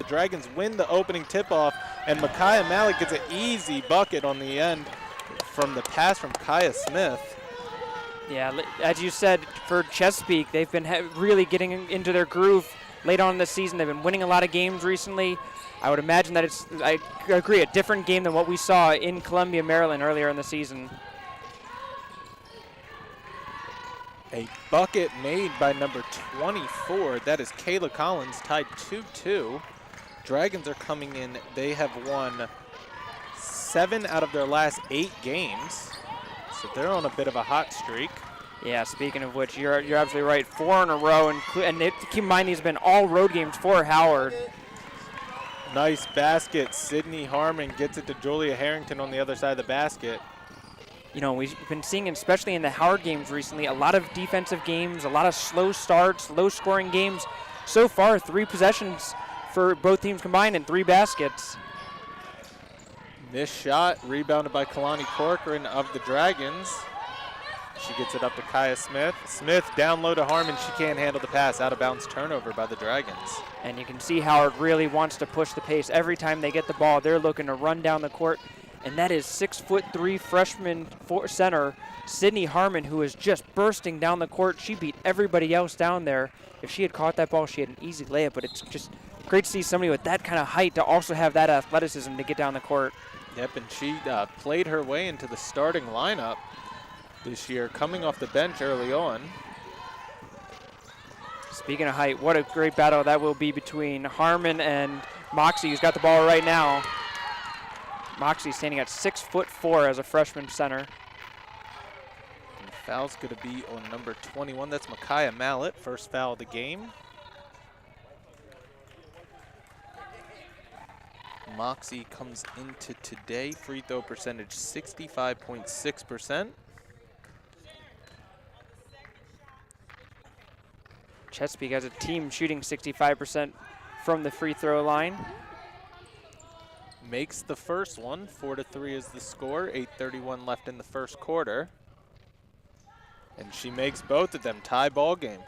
Dragons win the opening tip-off, and Micaiah Malik gets an easy bucket on the end from the pass from Kaya Smith. Yeah, as you said, for Chesapeake, they've been really getting into their groove late on in the season. They've been winning a lot of games recently. I would imagine that I agree, a different game than what we saw in Columbia, Maryland earlier in the season. A bucket made by number 24. That is Kayla Collins, tied 2-2. Dragons are coming in. They have won 7 out of their last 8 games. So they're on a bit of a hot streak. Yeah, speaking of which, you're absolutely right. 4 in a row, and keep in mind these have been all road games for Howard. Nice basket. Sydney Harmon gets it to Julia Harrington on the other side of the basket. You know, we've been seeing, especially in the Howard games recently, a lot of defensive games, a lot of slow starts, low-scoring games. So far, 3 possessions for both teams combined and 3 baskets. Missed shot, rebounded by Kalani Corcoran of the Dragons. She gets it up to Kaya Smith. Smith down low to Harmon. She can't handle the pass. Out of bounds turnover by the Dragons. And you can see Howard really wants to push the pace. Every time they get the ball, they're looking to run down the court. And that is 6'3" freshman center, Sydney Harmon, who is just bursting down the court. She beat everybody else down there. If she had caught that ball, she had an easy layup, but it's just great to see somebody with that kind of height to also have that athleticism to get down the court. Yep, and she played her way into the starting lineup this year, coming off the bench early on. Speaking of height, what a great battle that will be between Harmon and Moxie, who's got the ball right now. Moxie standing at 6'4" as a freshman center. And the foul's going to be on number 21. That's Micaiah Mallett, first foul of the game. Moxie comes into today, free throw percentage 65.6%. Chesapeake has a team shooting 65% from the free throw line. Makes the first one, 4-3 is the score, 8:31 left in the first quarter. And she makes both of them, tie ball game.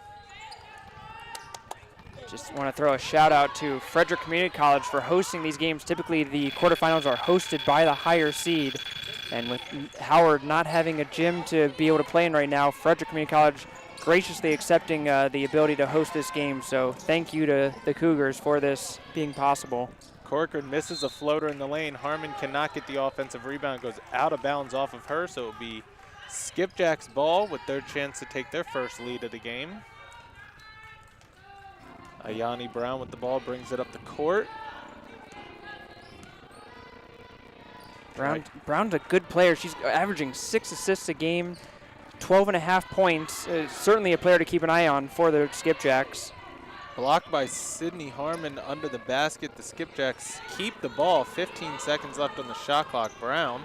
Just want to throw a shout out to Frederick Community College for hosting these games. Typically the quarterfinals are hosted by the higher seed. And with Howard not having a gym to be able to play in right now, Frederick Community College graciously accepting the ability to host this game. So thank you to the Cougars for this being possible. Corcoran misses a floater in the lane. Harmon cannot get the offensive rebound. Goes out of bounds off of her, so it'll be Skipjack's ball with their chance to take their first lead of the game. Ayani Brown with the ball brings it up the court. Brown's a good player. She's averaging 6 assists a game, 12.5 points. Certainly a player to keep an eye on for the Skipjacks. Blocked by Sydney Harmon under the basket. The Skipjacks keep the ball. 15 seconds left on the shot clock. Brown.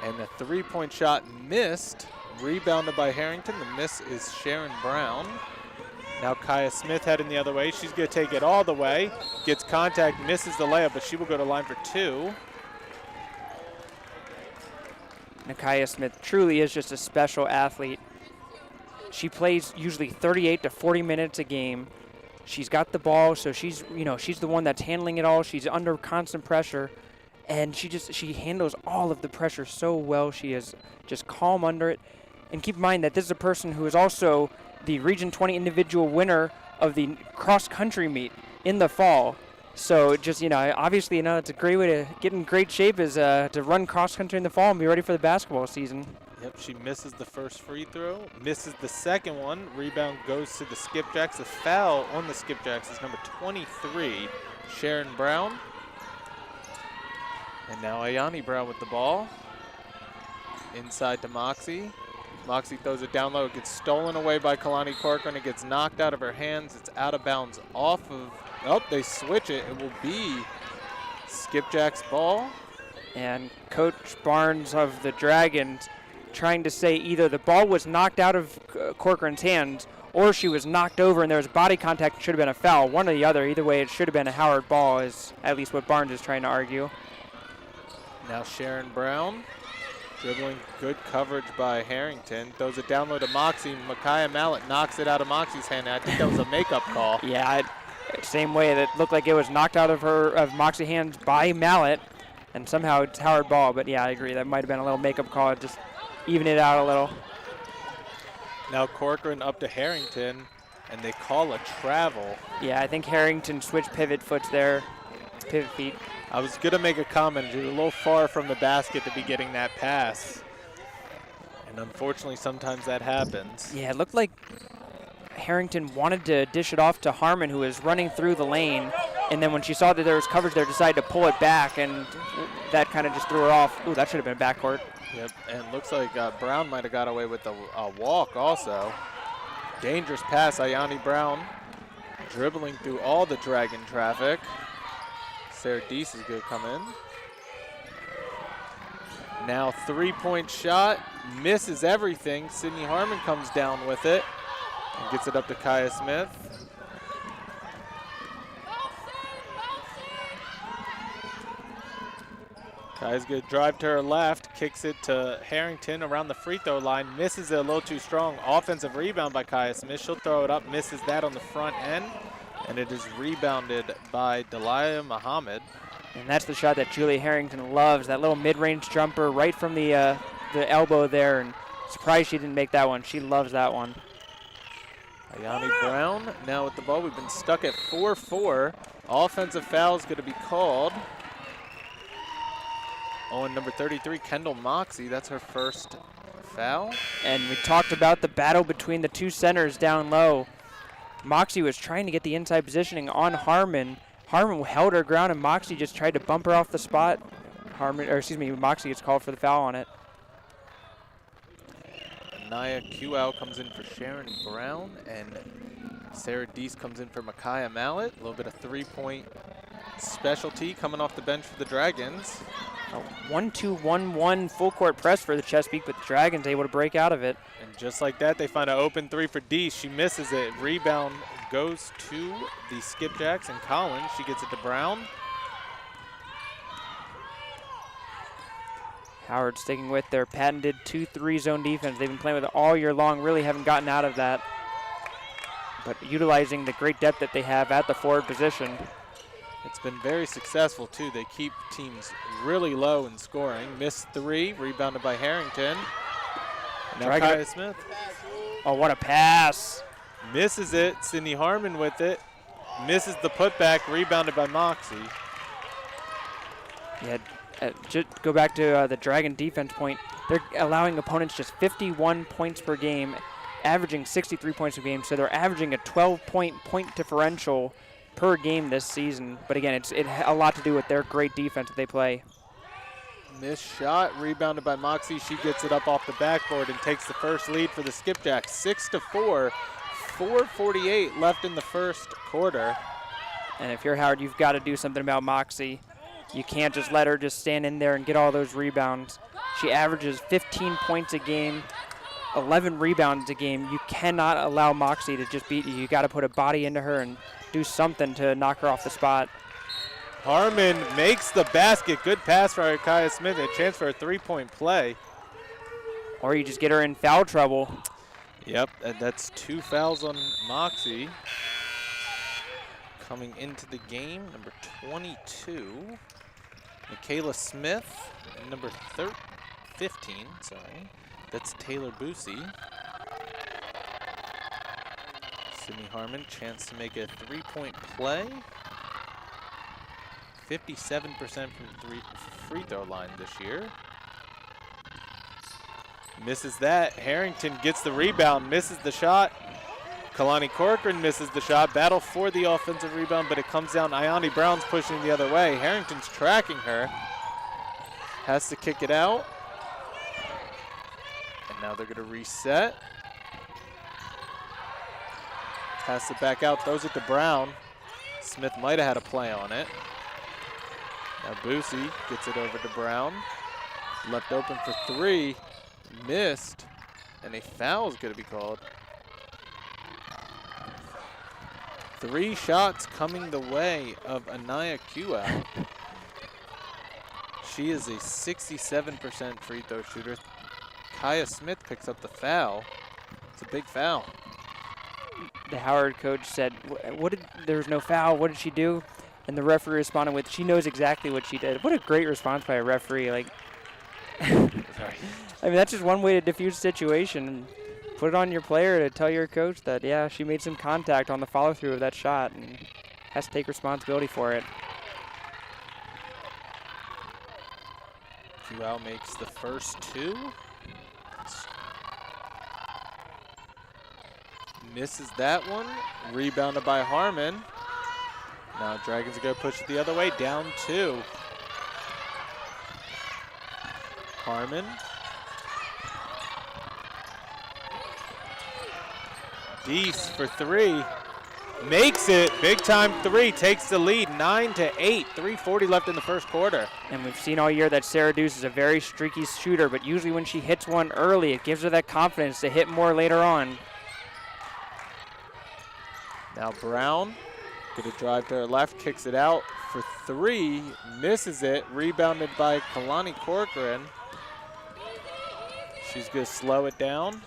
And the three-point shot missed. Rebounded by Harrington. The miss is Sharon Brown. Now Kaya Smith heading the other way. She's going to take it all the way. Gets contact, misses the layup, but she will go to line for 2. Nakaya Smith truly is just a special athlete. She plays usually 38 to 40 minutes a game. She's got the ball, so she's the one that's handling it all. She's under constant pressure, and she handles all of the pressure so well. She is just calm under it. And keep in mind that this is a person who is also the Region 20 individual winner of the cross-country meet in the fall. So just, obviously, it's a great way to get in great shape is to run cross-country in the fall and be ready for the basketball season. Yep, she misses the first free throw, misses the second one. Rebound goes to the Skipjacks. The foul on the Skipjacks is number 23, Sharon Brown. And now Ayani Brown with the ball. Inside to Moxie. Moxie throws it down low. It gets stolen away by Kalani Corcoran. It gets knocked out of her hands. It's out of bounds off of, they switch it. It will be Skipjack's ball. And Coach Barnes of the Dragons trying to say either the ball was knocked out of Corcoran's hands or she was knocked over and there was body contact and should have been a foul. One or the other. Either way, it should have been a Howard ball is at least what Barnes is trying to argue. Now Sharon Brown dribbling, good coverage by Harrington. Throws it down low to Moxie. Micaiah Mallett knocks it out of Moxie's hand. I think that was a makeup call. Yeah, Same way that looked like it was knocked out of Moxie hands by Mallet, and somehow it's Howard ball. But yeah, I agree. That might have been a little makeup call, just even it out a little. Now Corcoran up to Harrington, and they call a travel. Yeah, I think Harrington switched pivot foots there, pivot feet. I was going to make a comment. You're a little far from the basket to be getting that pass. And unfortunately, sometimes that happens. Yeah, it looked like Harrington wanted to dish it off to Harmon, who was running through the lane. And then when she saw that there was coverage there, decided to pull it back, and that kind of just threw her off. Ooh, that should have been a backcourt. Yep, and looks like Brown might have got away with a walk also. Dangerous pass, Ayani Brown dribbling through all the Dragon traffic. Sarah Deese is going to come in. Now three-point shot, misses everything. Sydney Harmon comes down with it and gets it up to Kaya Smith. Kaya's going to drive to her left, kicks it to Harrington around the free throw line, misses it a little too strong. Offensive rebound by Kaya Smith. She'll throw it up, misses that on the front end, and it is rebounded by Delia Muhammad. And that's the shot that Julia Harrington loves, that little mid-range jumper right from the elbow there. And surprised she didn't make that one. She loves that one. Ayani Brown now with the ball. We've been stuck at 4-4. Offensive foul is going to be called on number 33, Kendall Moxie. That's her first foul. And we talked about the battle between the two centers down low. Moxie was trying to get the inside positioning on Harmon. Harmon held her ground, and Moxie just tried to bump her off the spot. Moxie gets called for the foul on it. Naya Kuau comes in for Sharon Brown, and Sarah Deese comes in for Micaiah Mallet. A little bit of three-point specialty coming off the bench for the Dragons. A 1-2-1-1 full court press for the Chesapeake, but the Dragons able to break out of it. And just like that, they find an open three for Deese. She misses it. Rebound goes to the Skipjacks, and Collins, she gets it to Brown. Howard sticking with their patented 2-3 zone defense. They've been playing with it all year long, really haven't gotten out of that. But utilizing the great depth that they have at the forward position. It's been very successful, too. They keep teams really low in scoring. Missed three, rebounded by Harrington. Now Kaya Smith. Oh, what a pass. Misses it. Sydney Harmon with it. Misses the putback, rebounded by Moxie. Yeah, just go back to the Dragon defense point. They're allowing opponents just 51 points per game, averaging 63 points per game. So they're averaging a 12-point differential per game this season. But again, it a lot to do with their great defense that they play. Missed shot, rebounded by Moxie. She gets it up off the backboard and takes the first lead for the Skipjacks, 6-4. 4:48 left in the first quarter. And if you're Howard, you've got to do something about Moxie. You can't just let her just stand in there and get all those rebounds. She averages 15 points a game, 11 rebounds a game. You cannot allow Moxie to just beat you. You got to put a body into her and do something to knock her off the spot. Harmon makes the basket. Good pass for Kaya Smith. A chance for a three-point play. Or you just get her in foul trouble. Yep, and that's two fouls on Moxie. Coming into the game, number 22, Michaela Smith, and number 15, that's Taylor Boosie. Sydney Harmon, chance to make a three-point play. 57% from the free throw line this year. Misses that. Harrington gets the rebound, misses the shot. Kalani Corcoran misses the shot. Battle for the offensive rebound, but it comes down. Ayani Brown's pushing the other way. Harrington's tracking her. Has to kick it out. And now they're going to reset. Pass it back out, throws it to Brown. Smith might have had a play on it. Now Boosie gets it over to Brown. Left open for three. Missed. And a foul is going to be called. 3 shots coming the way of Anaya Kuau. She is a 67% free throw shooter. Kaya Smith picks up the foul. It's a big foul. the Howard coach said, there's no foul, what did she do? And the referee responded with, she knows exactly what she did. What a great response by a referee. Like, I mean, that's just one way to diffuse the situation. Put it on your player to tell your coach that, yeah, she made some contact on the follow-through of that shot and has to take responsibility for it. QL makes the first two. Misses that one. Rebounded by Harmon. Now Dragons are going to push it the other way. Down 2. Harmon. Deese for 3. Makes it. Big time 3. Takes the lead. 9-8. 3:40 left in the first quarter. And we've seen all year that Sarah Deuce is a very streaky shooter, but usually when she hits one early, it gives her that confidence to hit more later on. Now Brown, gonna drive to her left, kicks it out for 3, misses it, rebounded by Kalani Corcoran. She's gonna slow it down.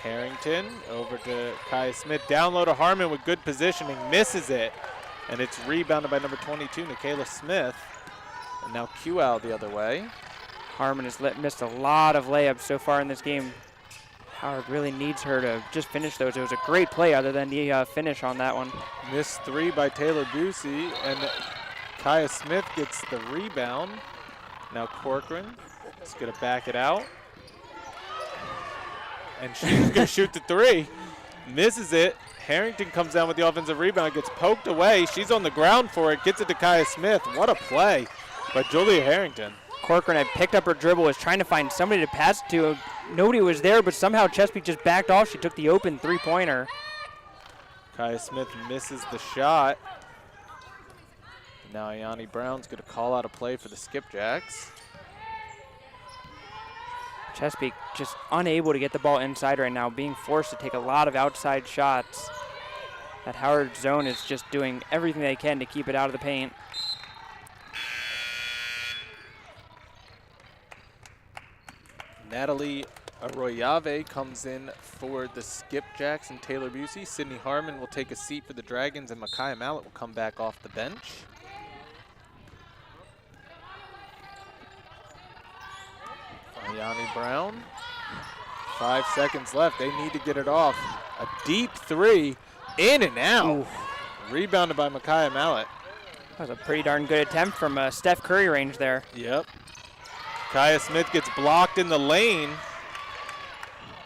Harrington over to Kaya Smith, down low to Harmon with good positioning, misses it, and it's rebounded by number 22, Nikayla Smith. And now QL the other way. Harmon has missed a lot of layups so far in this game. Howard really needs her to just finish those. It was a great play other than the finish on that one. Missed 3 by Taylor Busey, and Kaya Smith gets the rebound. Now Corcoran is gonna back it out. And she's gonna shoot the 3. Misses it. Harrington comes down with the offensive rebound, gets poked away. She's on the ground for it, gets it to Kaya Smith. What a play by Julia Harrington. Corcoran had picked up her dribble, was trying to find somebody to pass it to. Nobody was there, but somehow Chesapeake just backed off. She took the open 3-pointer. Kaya Smith misses the shot. Now Ayani Brown's gonna call out a play for the Skipjacks. Chesapeake just unable to get the ball inside right now, being forced to take a lot of outside shots. That Howard zone is just doing everything they can to keep it out of the paint. Natalie Arroyave comes in for the Skipjacks and Taylor Busey. Sydney Harmon will take a seat for the Dragons, and Micaiah Mallett will come back off the bench. Ayani Brown, 5 seconds left. They need to get it off. A deep 3, in and out. Ooh. Rebounded by Micaiah Mallett. That was a pretty darn good attempt from Steph Curry range there. Yep. Kaya Smith gets blocked in the lane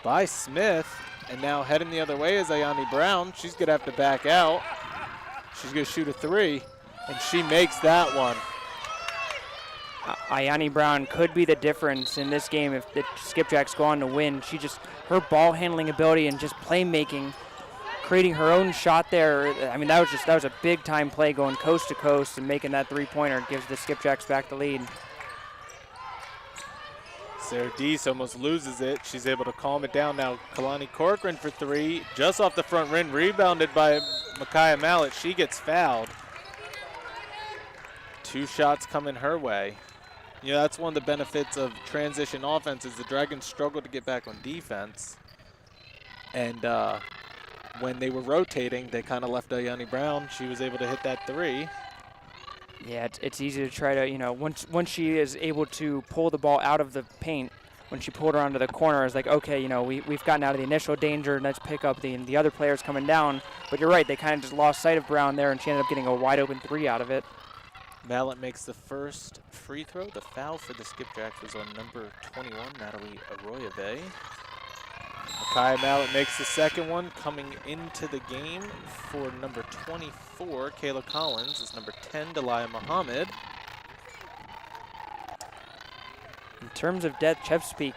by Smith, and now heading the other way is Ayani Brown. She's gonna have to back out. She's gonna shoot a 3, and she makes that one. Ayani Brown could be the difference in this game if the Skipjacks go on to win. Her ball handling ability and just playmaking, creating her own shot there. I mean, that was a big time play going coast to coast and making that 3-pointer gives the Skipjacks back the lead. Sarah Deese almost loses it. She's able to calm it down. Now Kalani Corcoran for 3, just off the front rim, rebounded by Micaiah Mallett. She gets fouled. 2 shots coming her way. You know, that's one of the benefits of transition offense is the Dragons struggle to get back on defense. And when they were rotating, they kind of left Ayani Brown. She was able to hit that 3. Yeah, it's easy to try to, once she is able to pull the ball out of the paint, when she pulled her onto the corner, it's like, okay, we've gotten out of the initial danger, let's pick up the other players coming down. But you're right, they kind of just lost sight of Brown there, and she ended up getting a wide open 3 out of it. Mallett makes the first free throw. The foul for the Skipjacks was on number 21, Natalie Arroyave. Micaiah Mallett makes the second one. Coming into the game for number 24, Kayla Collins, is number 10, Delia Muhammad. In terms of depth, Chesapeake,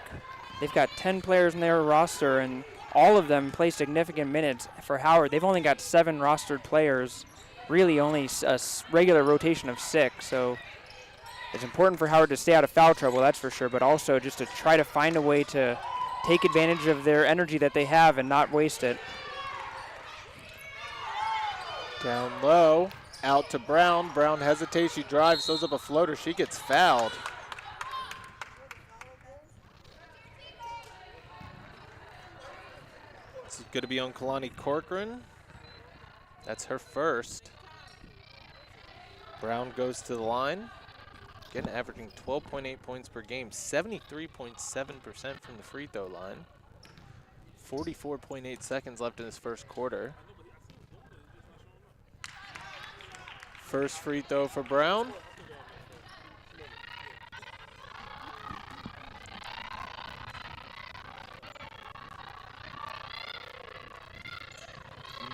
they've got 10 players in their roster, and all of them play significant minutes. For Howard, they've only got 7 rostered players. Really only a regular rotation of 6, so it's important for Howard to stay out of foul trouble, that's for sure, but also just to try to find a way to take advantage of their energy that they have and not waste it. Down low, out to Brown. Brown hesitates, she drives, throws up a floater, she gets fouled. going to be on Kalani Corcoran. That's her first. Brown goes to the line. Again, averaging 12.8 points per game, 73.7% from the free throw line. 44.8 seconds left in this first quarter. First free throw for Brown.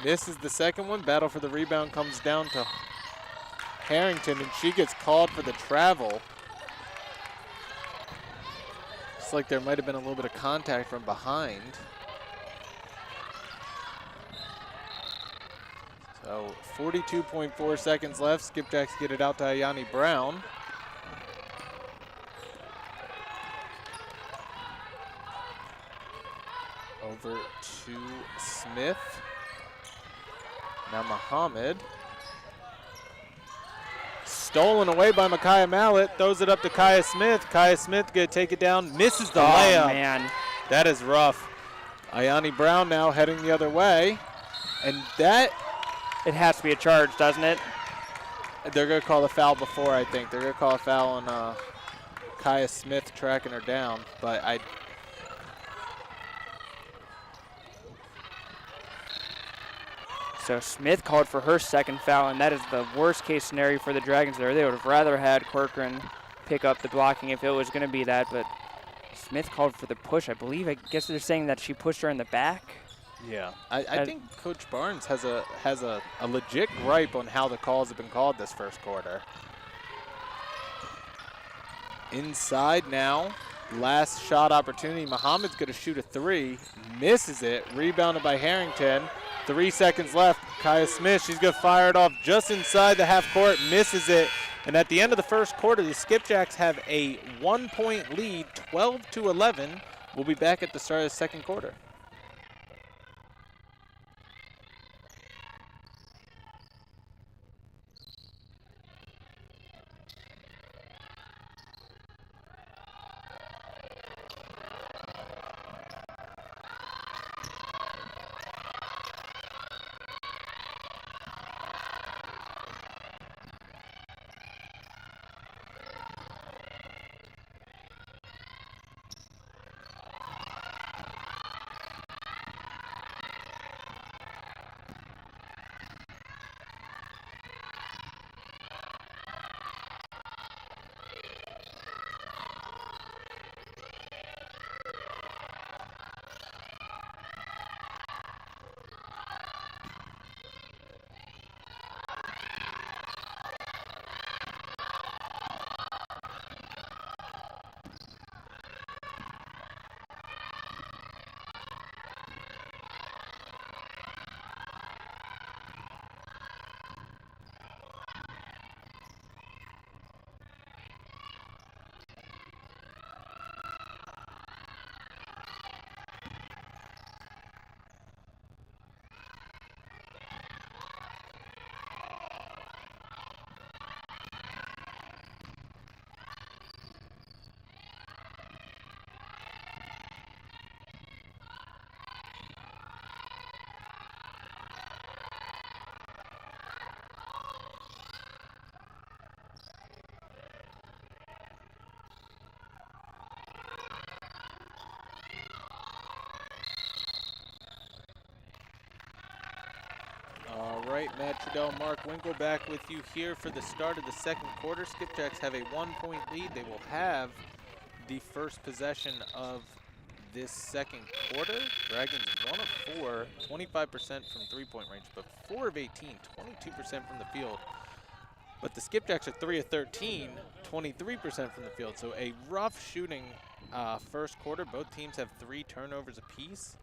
Misses the second one. Battle for the rebound comes down to Harrington, and she gets called for the travel. Looks like there might have been a little bit of contact from behind. So 42.4 seconds left. Skipjacks get it out to Ayani Brown. Over to Smith. Now Muhammad. Stolen away by Micaiah Mallett. Throws it up to Kaya Smith. Kaya Smith gonna take it down. Misses the layup. Man. That is rough. Ayani Brown now heading the other way. And that... It has to be a charge, doesn't it? They're going to call the foul before, I think. They're going to call a foul on Kaya Smith tracking her down. But So Smith called for her second foul, and that is the worst case scenario for the Dragons there. They would have rather had Corcoran pick up the blocking if it was going to be that, but Smith called for the push. I believe, I guess they're saying that she pushed her in the back. Yeah, I think Coach Barnes has a legit gripe on how the calls have been called this first quarter. Inside now, last shot opportunity. Muhammad's going to shoot a three, misses it, rebounded by Harrington. 3 seconds left. Kaya Smith, she's going to fire it off just inside the half court, misses it. And at the end of the first quarter, the Skipjacks have a 1-point lead, 12-11. We'll be back at the start of the second quarter. All right, Matt Trudell, Mark Winkle back with you here for the start of the second quarter. Skipjacks have a 1-point lead. They will have the first possession of this second quarter. Dragons 1 of 4, 25% from three-point range, but 4 of 18, 22% from the field. But the Skipjacks are 3 of 13, 23% from the field. So a rough shooting first quarter. Both teams have 3 turnovers apiece.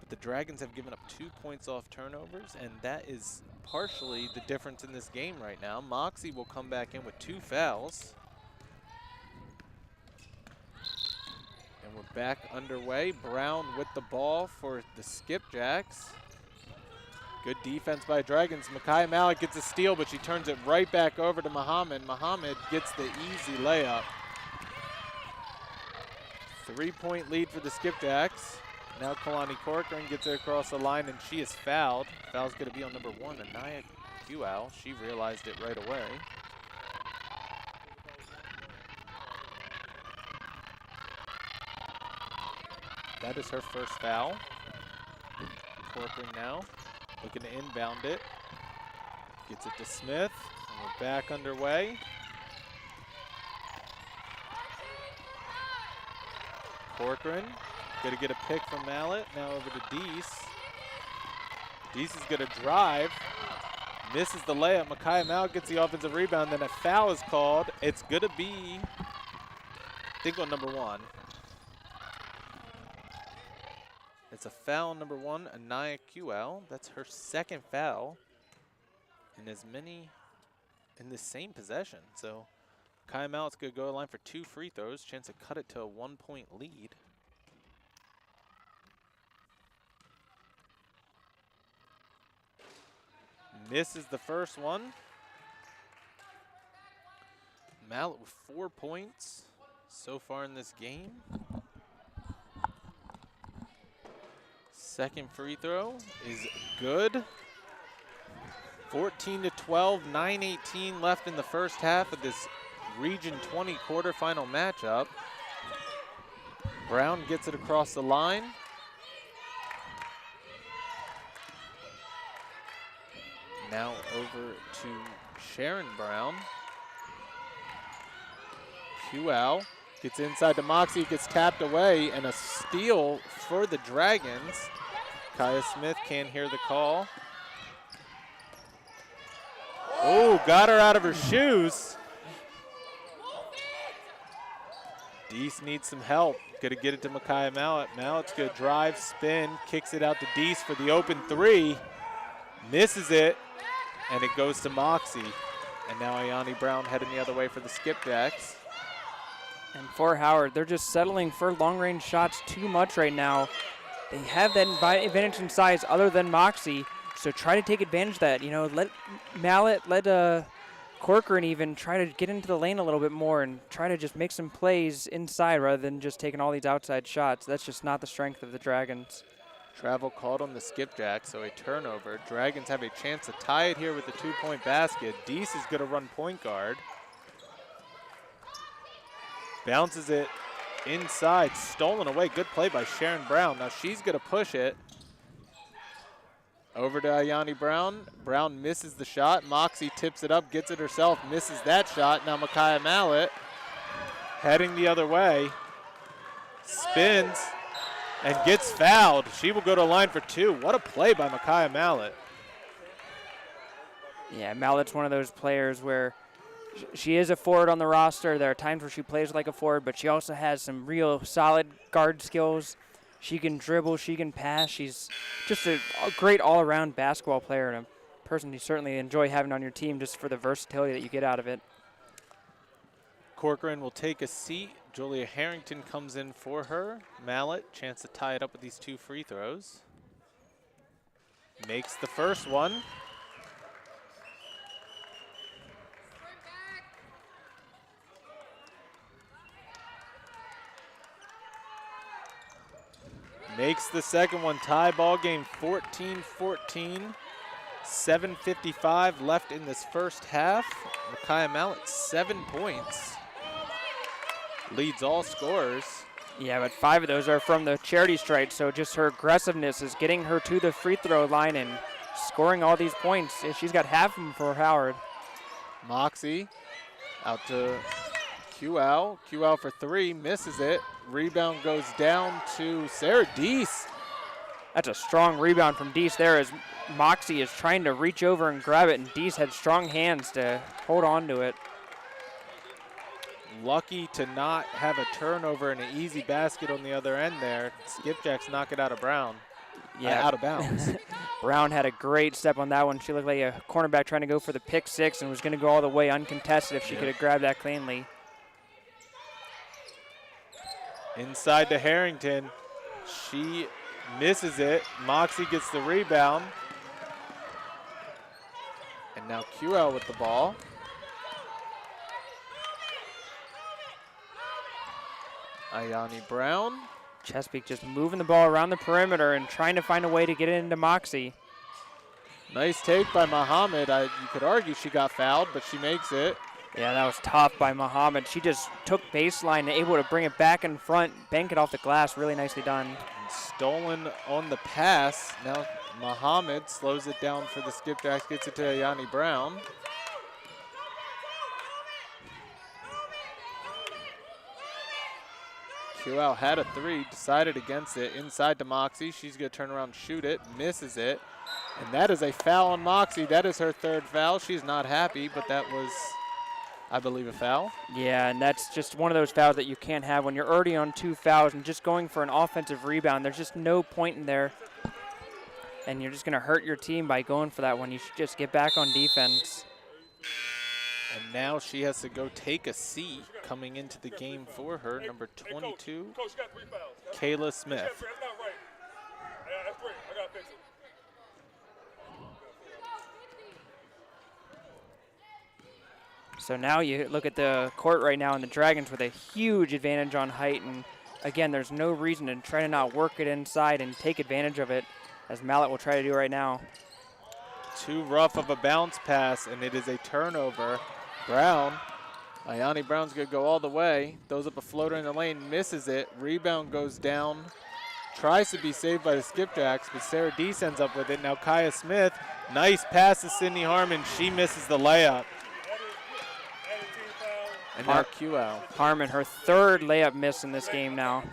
But the Dragons have given up 2 points off turnovers, and that is partially the difference in this game right now. Moxie will come back in with 2 fouls. And we're back underway. Brown with the ball for the Skipjacks. Good defense by Dragons. Micaiah Mallett gets a steal, but she turns it right back over to Muhammad. Muhammad gets the easy layup. 3-point lead for the Skipjacks. Now Kalani Corcoran gets it across the line, and she is fouled. Foul's going to be on number 1, Anaya Kual. She realized it right away. That is her first foul. Corcoran now looking to inbound it. Gets it to Smith, and we're back underway. Corcoran gonna get a pick from Mallet. Now over to Deese. Deese is gonna drive. Misses the layup. Micaiah Mallet gets the offensive rebound. Then a foul is called. It's gonna be, I think, on number 1. It's a foul on number 1, Anaya Kual. That's her second foul in as many in the same possession. So Micaiah Mallet's gonna go to the line for 2 free throws. Chance to cut it to a 1-point lead. Misses the first one. Mallet with 4 points so far in this game. Second free throw is good. 14-12, 9:18 left in the first half of this Region 20 quarterfinal matchup. Brown gets it across the line. Now over to Sharon Brown. Kual gets inside to Moxie, gets tapped away, and a steal for the Dragons. Kaya Smith can't hear the call. Oh, got her out of her shoes. Deese needs some help. Gonna get it to Micaiah Mallet. Mallet's gonna drive, spin, kicks it out to Deese for the open 3. Misses it, and it goes to Moxie. And now Ayani Brown heading the other way for the skipjacks. And for Howard, they're just settling for long-range shots too much right now. They have that advantage in size other than Moxie, so try to take advantage of that. You know, let Mallet, let Corcoran even try to get into the lane a little bit more and try to just make some plays inside rather than just taking all these outside shots. That's just not the strength of the Dragons. Travel called on the skipjack, so a turnover. Dragons have a chance to tie it here with a 2-point basket. Deese is going to run point guard. Bounces it inside, stolen away. Good play by Sharon Brown. Now she's going to push it. Over to Ayani Brown. Brown misses the shot. Moxie tips it up, gets it herself, misses that shot. Now Micaiah Mallet heading the other way. Spins and gets fouled. She will go to the line for 2. What a play by Micaiah Mallet. Yeah, Mallet's one of those players where she is a forward on the roster. There are times where she plays like a forward, but she also has some real solid guard skills. She can dribble, she can pass. She's just a great all-around basketball player and a person you certainly enjoy having on your team just for the versatility that you get out of it. Corcoran will take a seat. Julia Harrington comes in for her. Mallet, chance to tie it up with these 2 free throws. Makes the first one. Makes the second one. Tie ball game 14-14. 7:55 left in this first half. Micaiah Mallet, 7 points. Leads all scorers. Yeah, but 5 of those are from the charity stripe, so just her aggressiveness is getting her to the free throw line and scoring all these points. She's got half of them for Howard. Moxie out to Kual. Kual for 3, misses it. Rebound goes down to Sarah Deese. That's a strong rebound from Deese there as Moxie is trying to reach over and grab it, and Deese had strong hands to hold on to it. Lucky to not have a turnover and an easy basket on the other end there. Skipjacks knock it out of Brown. Yeah, out of bounds. Brown had a great step on that one. She looked like a cornerback trying to go for the pick 6 and was going to go all the way uncontested if she could have grabbed that cleanly. Inside to Harrington. She misses it. Moxie gets the rebound. And now QL with the ball. Ayani Brown Chesapeake just moving the ball around the perimeter and trying to find a way to get it into Moxie. Nice take by Muhammad. You could argue she got fouled, but she makes it. Yeah, that was tough by Muhammad. She just took baseline and able to bring it back in front, bank it off the glass. Really nicely done. And stolen on the pass. Now Muhammad slows it down for the skipjacks, gets it to Ayani Brown. Q-Out had a three, decided against it, inside to Moxie. She's gonna turn around and shoot it, misses it. And that is a foul on Moxie. That is her third foul. She's not happy, but that was, I believe, a foul. Yeah, and that's just one of those fouls that you can't have when you're already on 2 fouls and just going for an offensive rebound. There's just no point in there. And you're just gonna hurt your team by going for that one. You should just get back on defense. And now she has to go take a seat coming into the game for her, number 22, Kayla Smith. So now you look at the court right now, and the Dragons with a huge advantage on height. And again, there's no reason to try to not work it inside and take advantage of it, as Mallet will try to do right now. Too rough of a bounce pass, and it is a turnover. Brown, Ayani Brown's gonna go all the way, throws up a floater in the lane, misses it, rebound goes down, tries to be saved by the skipjacks, but Sarah Deese ends up with it. Now Kaya Smith, nice pass to Sydney Harmon, she misses the layup. And now Q-Out. Harmon, her third layup miss in this game now.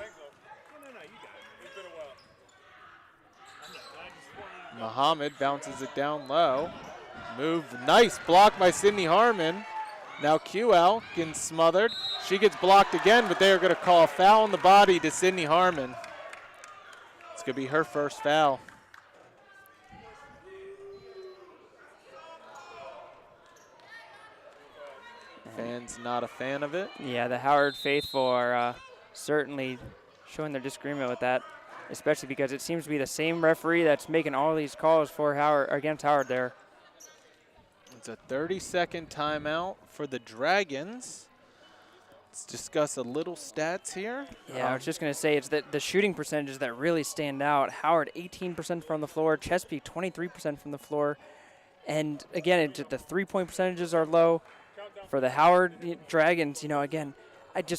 Muhammad bounces it down low. Move, nice block by Sydney Harmon. Now Q-Out getting smothered. She gets blocked again, but they are going to call a foul on the body to Sydney Harmon. It's going to be her first foul. Fans not a fan of it. Yeah, the Howard faithful are certainly showing their disagreement with that, especially because it seems to be the same referee that's making all these calls for Howard against Howard there. It's a 30-second timeout for the Dragons. Let's discuss a little stats here. Yeah, I was just going to say, it's the shooting percentages that really stand out. Howard 18% from the floor, Chesapeake 23% from the floor. And again, the three-point percentages are low. For the Howard Dragons, again,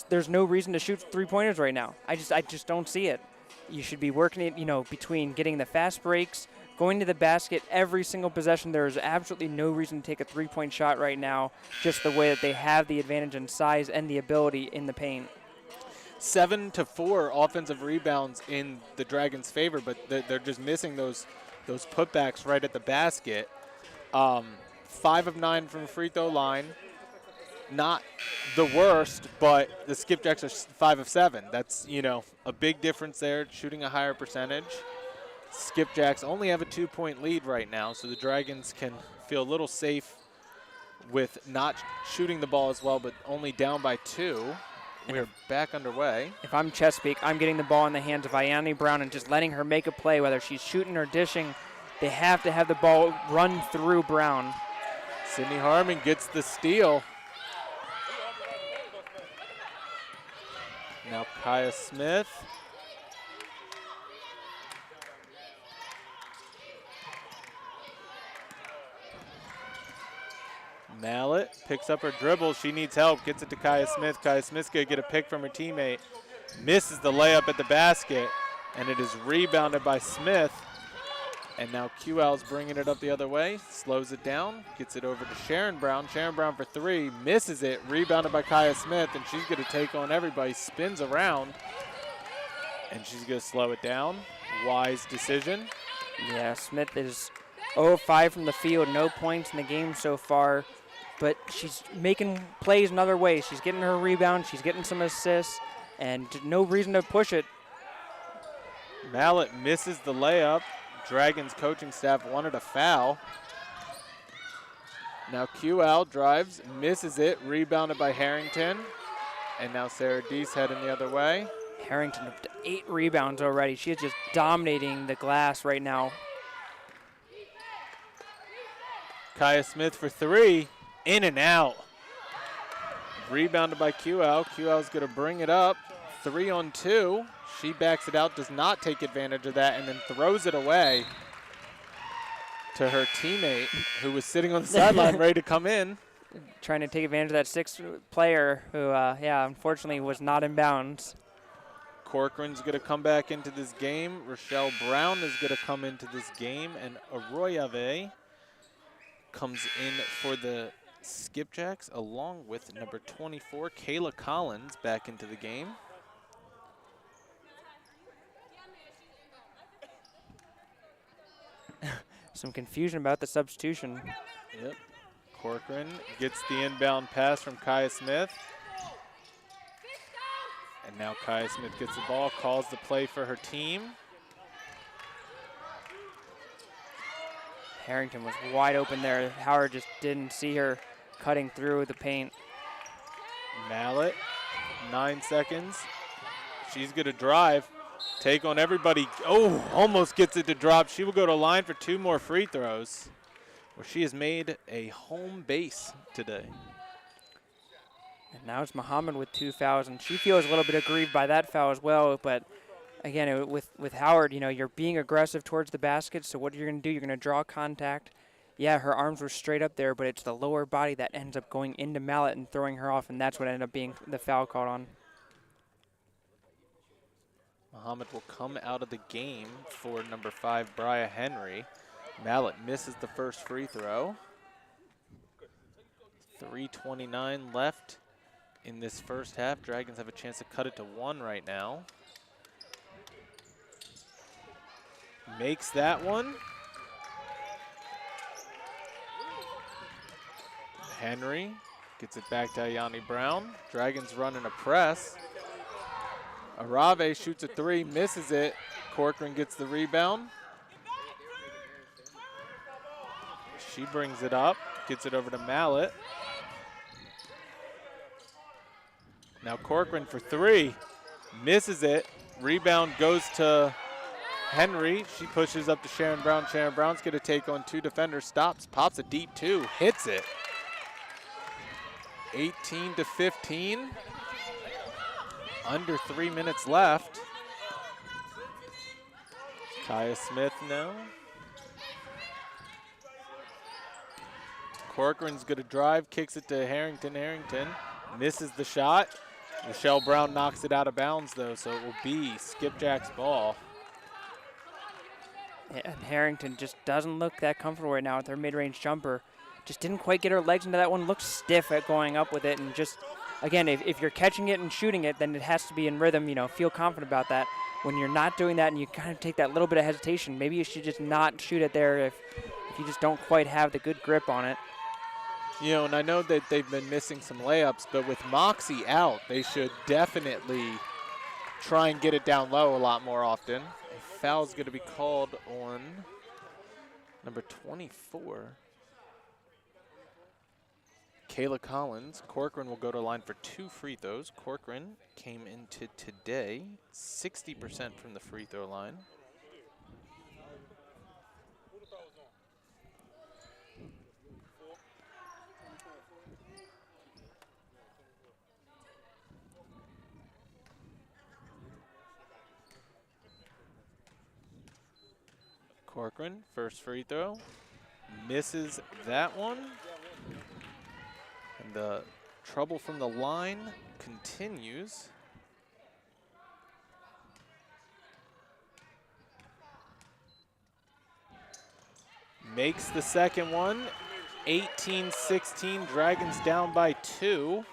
there's no reason to shoot three-pointers right now. I just don't see it. You should be working it, between getting the fast breaks, going to the basket every single possession. There is absolutely no reason to take a three-point shot right now, just the way that they have the advantage in size and the ability in the paint. 7 to 4 offensive rebounds in the Dragons' favor, but they're just missing those putbacks right at the basket. 5 of 9 from the free throw line. Not the worst, but the skipjacks are 5 of 7. That's, a big difference there, shooting a higher percentage. Skipjacks only have a 2-point lead right now, so the Dragons can feel a little safe with not shooting the ball as well, but only down by 2. We're back underway. If I'm Chesapeake, I'm getting the ball in the hands of Ayani Brown and just letting her make a play, whether she's shooting or dishing. They have to have the ball run through Brown. Sydney Harmon gets the steal. Now Kaya Smith. Mallet picks up her dribble. She needs help. Gets it to Kaya Smith. Kaya Smith's going to get a pick from her teammate. Misses the layup at the basket, and it is rebounded by Smith. And now Q-Al's bringing it up the other way. Slows it down. Gets it over to Sharon Brown. Sharon Brown for 3. Misses it. Rebounded by Kaya Smith, and she's going to take on everybody. Spins around, and she's going to slow it down. Wise decision. Yeah, Smith is 0 of 5 from the field. No points in the game so far. But she's making plays in other ways. She's getting her rebound. She's getting some assists. And no reason to push it. Mallet misses the layup. Dragons coaching staff wanted a foul. Now Q-Al drives, misses it, rebounded by Harrington. And now Sarah Deese heading the other way. Harrington up to 8 rebounds already. She is just dominating the glass right now. Kaya Smith for 3, in and out. Rebounded by Q-Al. Q-Al's gonna bring it up, 3 on 2. She backs it out, does not take advantage of that, and then throws it away to her teammate who was sitting on the sideline ready to come in. Trying to take advantage of that sixth player who, yeah, unfortunately was not in bounds. Corcoran's going to come back into this game. Rochelle Brown is going to come into this game, and Arroyave comes in for the Skipjacks along with number 24, Kayla Collins, back into the game. Some confusion about the substitution. Yep. Corcoran gets the inbound pass from Kaya Smith. And now Kaya Smith gets the ball, calls the play for her team. Harrington was wide open there. Howard just didn't see her cutting through the paint. Mallet, 9 seconds. She's going to drive, take on everybody. Oh, almost gets it to drop. She will go to line for 2 more free throws, where she has made a home base today. And now it's Muhammad with 2 fouls, and she feels a little bit aggrieved by that foul as well. But again, with Howard, you know, you're being aggressive towards the basket, so what you're going to do, you're going to draw contact. Yeah, her arms were straight up there, but it's the lower body that ends up going into Mallet and throwing her off, and that's what ended up being the foul called on. Muhammad will come out of the game for number 5, Briah Henry. Mallet misses the first free throw. 3:29 left in this first half. Dragons have a chance to cut it to 1 right now. Makes that one. Henry gets it back to Ayani Brown. Dragons running a press. Arave shoots a 3, misses it. Corcoran gets the rebound. She brings it up, gets it over to Mallet. Now Corcoran for 3, misses it. Rebound goes to Henry. She pushes up to Sharon Brown. Sharon Brown's going to take on 2 defenders, stops, pops a deep 2, hits it. 18-15. Under 3 minutes left. Kaya Smith now. Corcoran's going to drive, kicks it to Harrington. Harrington misses the shot. Michelle Brown knocks it out of bounds, though, so it will be Skipjack's ball. Yeah, and Harrington just doesn't look that comfortable right now with her mid-range jumper. Just didn't quite get her legs into that one. Looks stiff at going up with it, and just, again, if you're catching it and shooting it, then it has to be in rhythm, you know, feel confident about that. When you're not doing that and you kind of take that little bit of hesitation, maybe you should just not shoot it there if you just don't quite have the good grip on it. You know, and I know that they've been missing some layups, but with Moxie out, they should definitely try and get it down low a lot more often. A foul's going to be called on number 24. Kayla Collins. Corcoran will go to line for 2 free throws. Corcoran came into today 60% from the free throw line. Corcoran, first free throw, misses that one. And the trouble from the line continues. Makes the second one, 18-16, Dragons down by 2.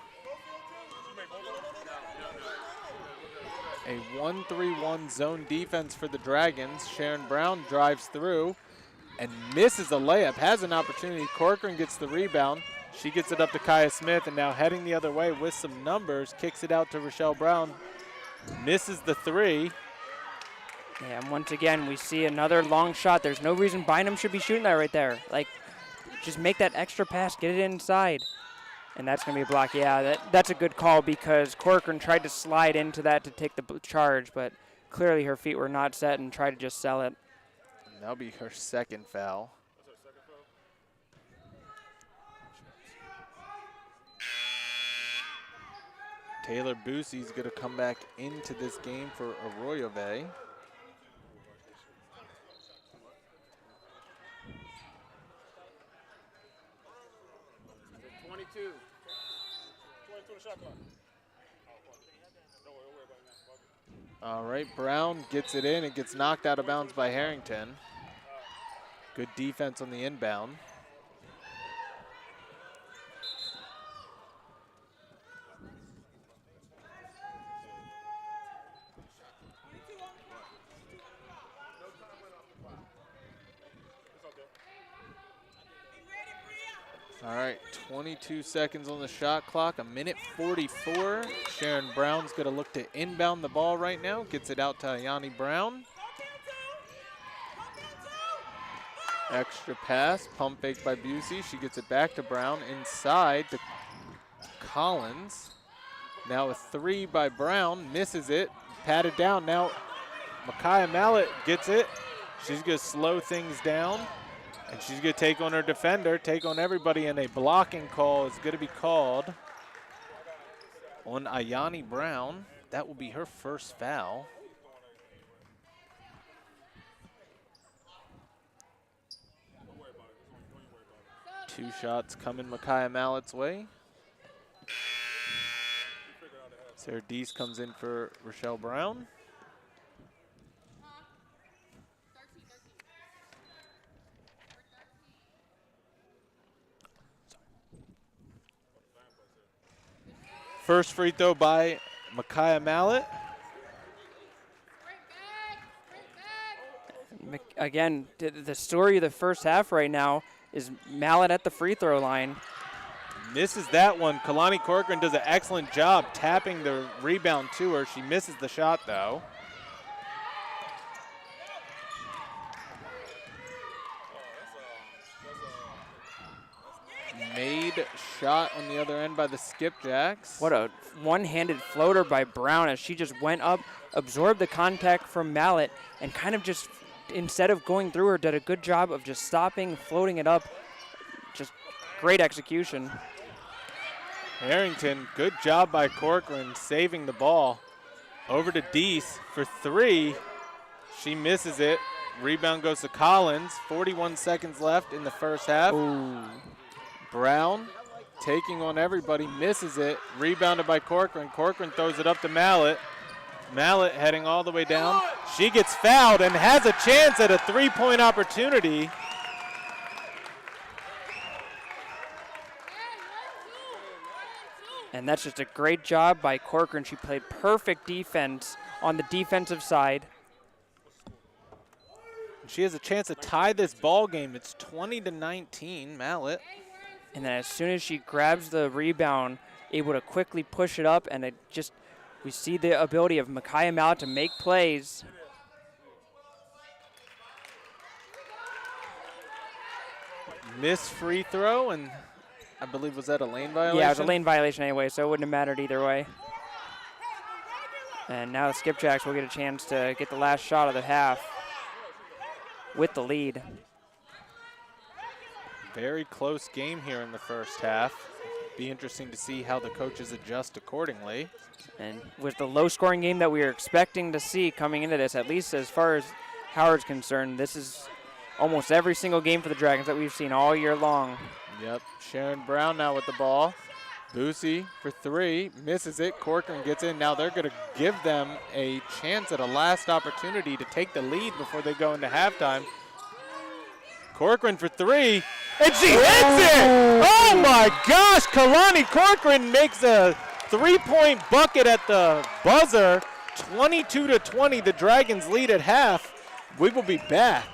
A 1-3-1 zone defense for the Dragons. Sharon Brown drives through and misses a layup, has an opportunity. Corcoran gets the rebound. She gets it up to Kaya Smith, and now heading the other way with some numbers, kicks it out to Rochelle Brown. Misses the 3. Yeah, and once again, we see another long shot. There's no reason Bynum should be shooting that right there. Like, just make that extra pass, get it inside. And that's going to be a block. Yeah, that's a good call because Corcoran tried to slide into that to take the charge, but clearly her feet were not set and tried to just sell it. And that'll be her second foul. Taylor Boosie's going to come back into this game for Arroyo Bay. All right, Brown gets it in. It gets knocked out of bounds by Harrington. Good defense on the inbound. All right, 22 seconds on the shot clock, a minute 44. Sharon Brown's gonna look to inbound the ball right now. Gets it out to Ayani Brown. Extra pass, pump fake by Busey. She gets it back to Brown, inside to Collins. Now a three by Brown, misses it, patted down. Now Micaiah Mallett gets it. She's gonna slow things down. And she's going to take on her defender, take on everybody, and a blocking call is going to be called on Ayani Brown. That will be her first foul. Two shots coming Micaiah Mallett's way. Sarah Deese comes in for Rochelle Brown. First free throw by Micaiah Mallett. Again, the story of the first half right now is Mallett at the free throw line. Misses that one. Kalani Corcoran does an excellent job tapping the rebound to her. She misses the shot, though. Made shot on the other end by the Skipjacks. What a one-handed floater by Brown as she just went up, absorbed the contact from Mallett, and kind of just, instead of going through her, did a good job of just stopping, floating it up. Just great execution. Harrington, good job by Corcoran saving the ball. Over to Deese for three. She misses it. Rebound goes to Collins. 41 seconds left in the first half. Ooh. Brown taking on everybody, misses it. Rebounded by Corcoran. Corcoran throws it up to Mallett. Mallett heading all the way down. She gets fouled and has a chance at a three-point opportunity. And that's just a great job by Corcoran. She played perfect defense on the defensive side. She has a chance to tie this ball game. It's 20-19, Mallett. And then as soon as she grabs the rebound, able to quickly push it up, and we see the ability of Micaiah Mallett to make plays. Missed free throw, and I believe, was that a lane violation? Yeah, it was a lane violation anyway, so it wouldn't have mattered either way. And now the Skipjacks will get a chance to get the last shot of the half with the lead. Very close game here in the first half. Be interesting to see how the coaches adjust accordingly. And with the low-scoring game that we were expecting to see coming into this, at least as far as Howard's concerned, this is almost every single game for the Dragons that we've seen all year long. Yep, Sharon Brown now with the ball. Boosie for three, misses it. Corcoran gets in. Now they're going to give them a chance at a last opportunity to take the lead before they go into halftime. Corcoran for three, and she hits it! Oh my gosh, Kalani Corcoran makes a three-point bucket at the buzzer. 22-20, the Dragons lead at half. We will be back.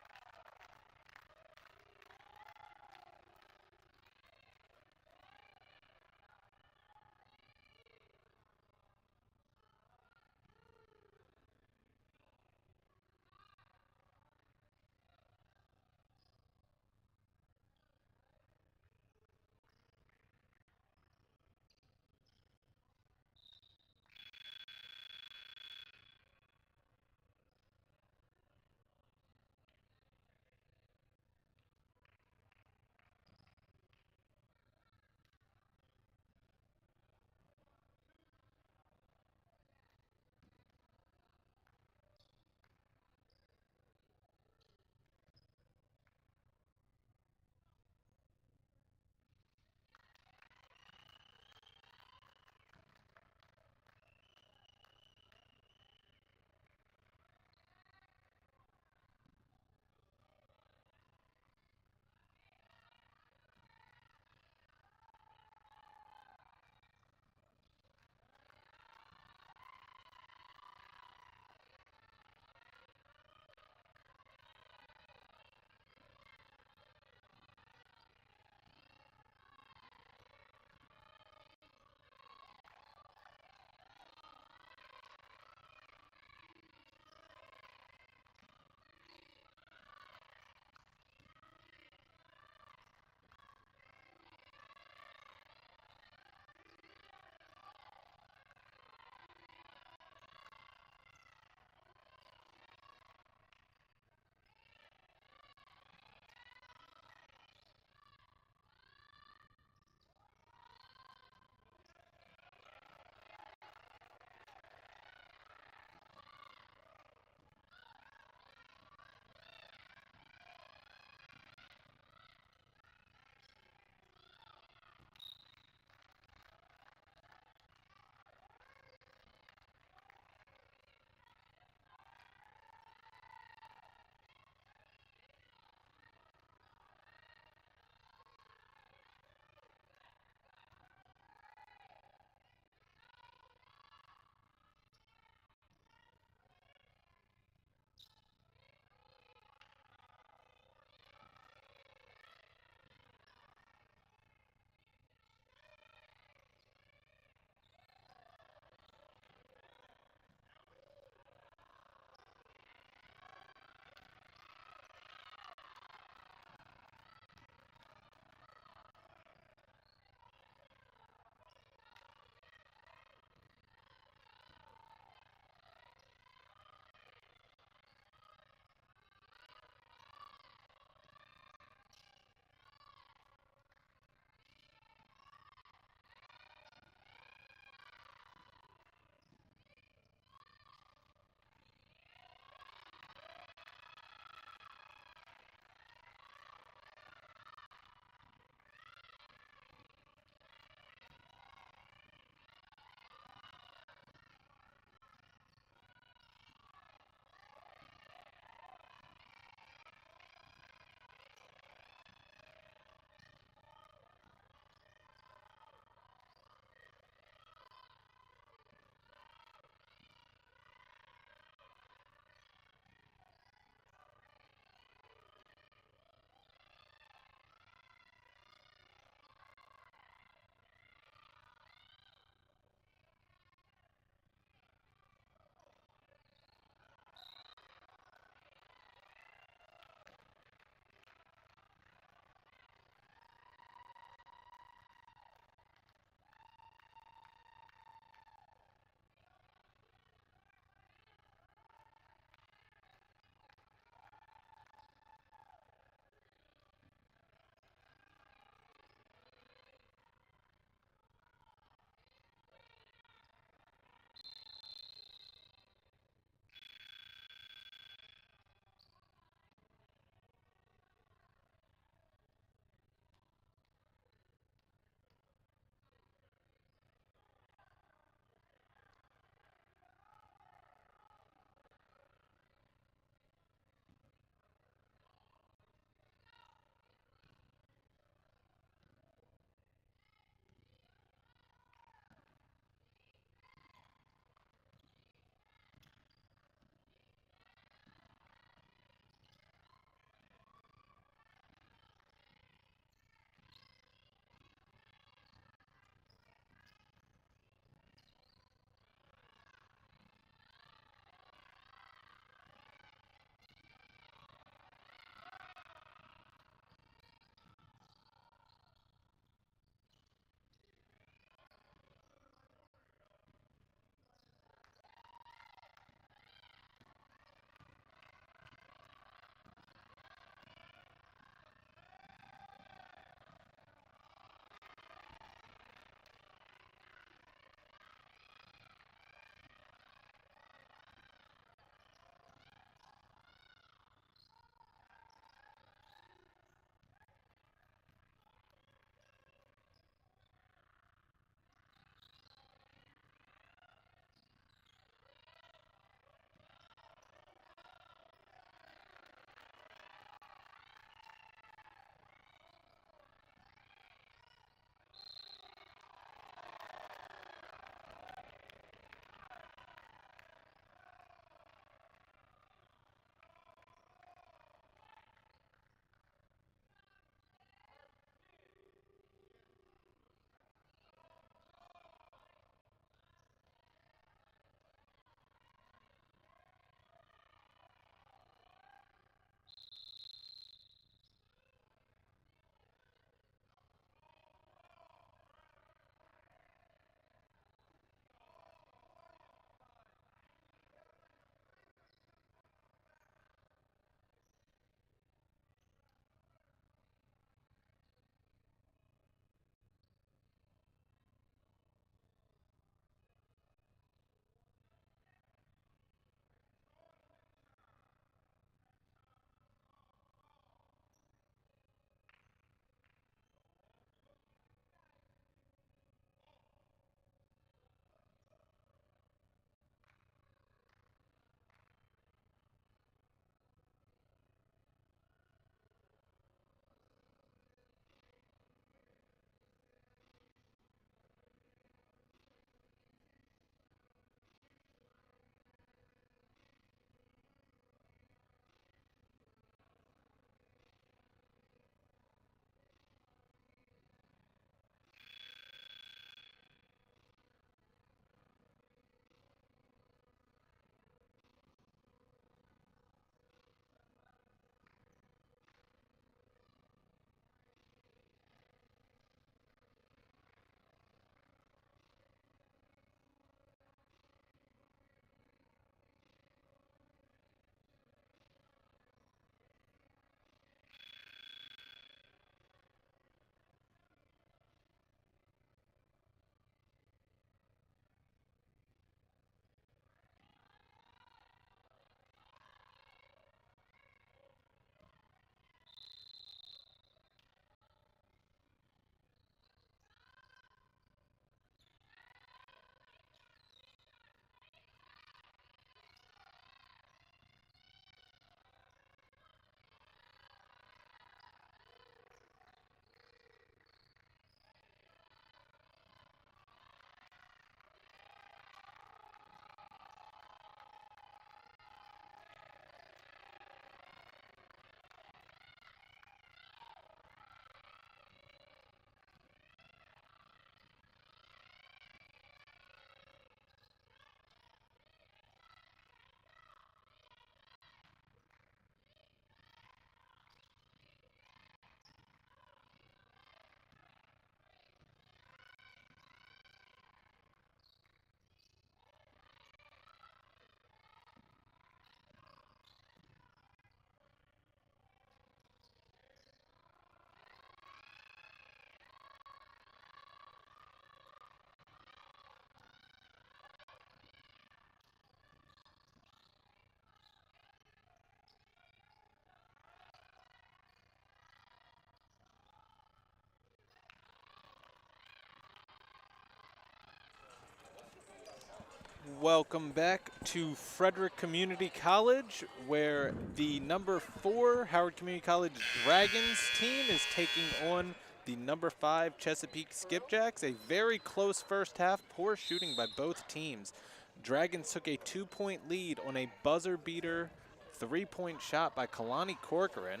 Welcome back to Frederick Community College, where the number 4 Howard Community College Dragons team is taking on the number 5 Chesapeake Skipjacks. A very close first half, poor shooting by both teams. Dragons took a 2-point lead on a buzzer beater 3-point shot by Kalani Corcoran.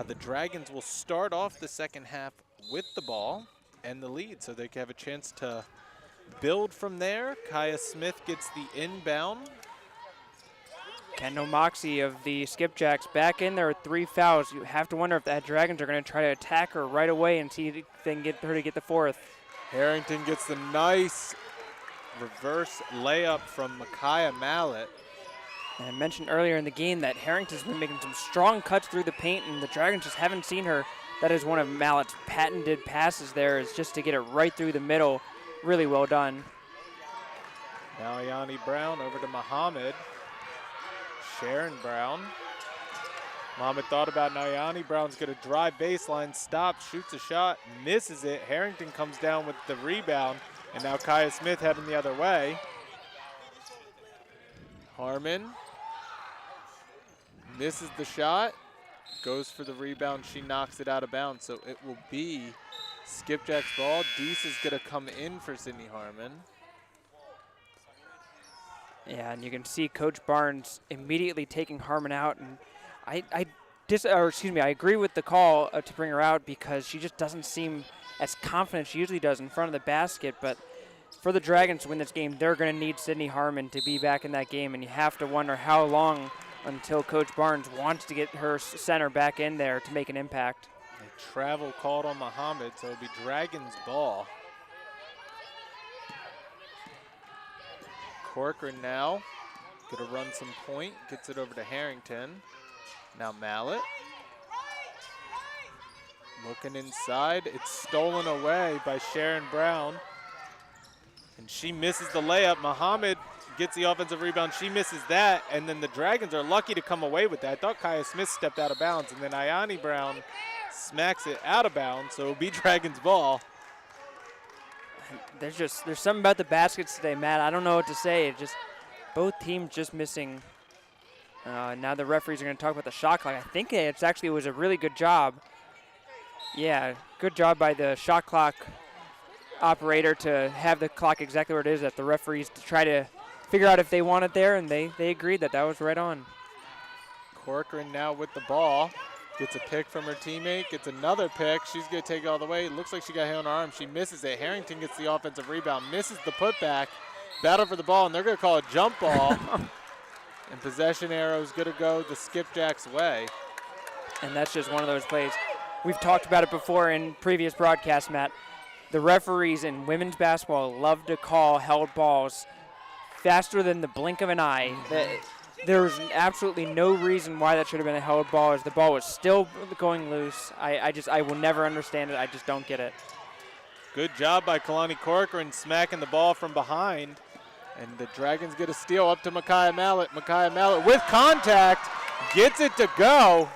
The Dragons will start off the second half with the ball and the lead, so they can have a chance to build from there. Kaya Smith gets the inbound. Kendall Moxie of the Skipjacks back in there with 3 fouls. You have to wonder if the Dragons are going to try to attack her right away and see if they can get her to get the 4th. Harrington gets the nice reverse layup from Micaiah Mallett. And I mentioned earlier in the game that Harrington's been making some strong cuts through the paint, and the Dragons just haven't seen her. That is one of Mallett's patented passes there, is just to get it right through the middle. Really well done. Now Ayani Brown over to Muhammad. Sharon Brown. Muhammad thought about Ayani Brown's going to drive baseline, stops, shoots a shot, misses it. Harrington comes down with the rebound, and now Kaya Smith heading the other way. Harmon misses the shot, goes for the rebound. She knocks it out of bounds, so it will be Skipjack's ball. Deese is going to come in for Sydney Harmon. Yeah, and you can see Coach Barnes immediately taking Harmon out, and I agree with the call to bring her out because she just doesn't seem as confident she usually does in front of the basket. But for the Dragons to win this game, they're going to need Sydney Harmon to be back in that game, and you have to wonder how long until Coach Barnes wants to get her center back in there to make an impact. A travel called on Muhammad, so it'll be Dragons ball. Corcoran now gonna run some point, gets it over to Harrington. Now Mallett. Looking inside, it's stolen away by Sharon Brown. And she misses the layup. Muhammad gets the offensive rebound, she misses that, and then the Dragons are lucky to come away with that. I thought Kaya Smith stepped out of bounds, and then Ayani Brown smacks it out of bounds, so it'll be Dragons ball. There's something about the baskets today, Matt. I don't know what to say. It just both teams just missing. Now the referees are going to talk about the shot clock. I think it was a really good job. Yeah, good job by the shot clock operator to have the clock exactly where it is at the referees to try to figure out if they want it there, and they agreed that was right on. Corcoran now with the ball. Gets a pick from her teammate, gets another pick. She's going to take it all the way. It looks like she got hit on her arm. She misses it. Harrington gets the offensive rebound, misses the putback. Battle for the ball, and they're going to call a jump ball. And possession arrow is going to go the Skipjack's way. And that's just one of those plays. We've talked about it before in previous broadcasts, Matt. The referees in women's basketball love to call held balls faster than the blink of an eye. There's absolutely no reason why that should have been a held ball, as the ball was still going loose. I will never understand it. I just don't get it. Good job by Kalani Corcoran smacking the ball from behind. And the Dragons get a steal up to Micaiah Mallett. Micaiah Mallett with contact, gets it to go.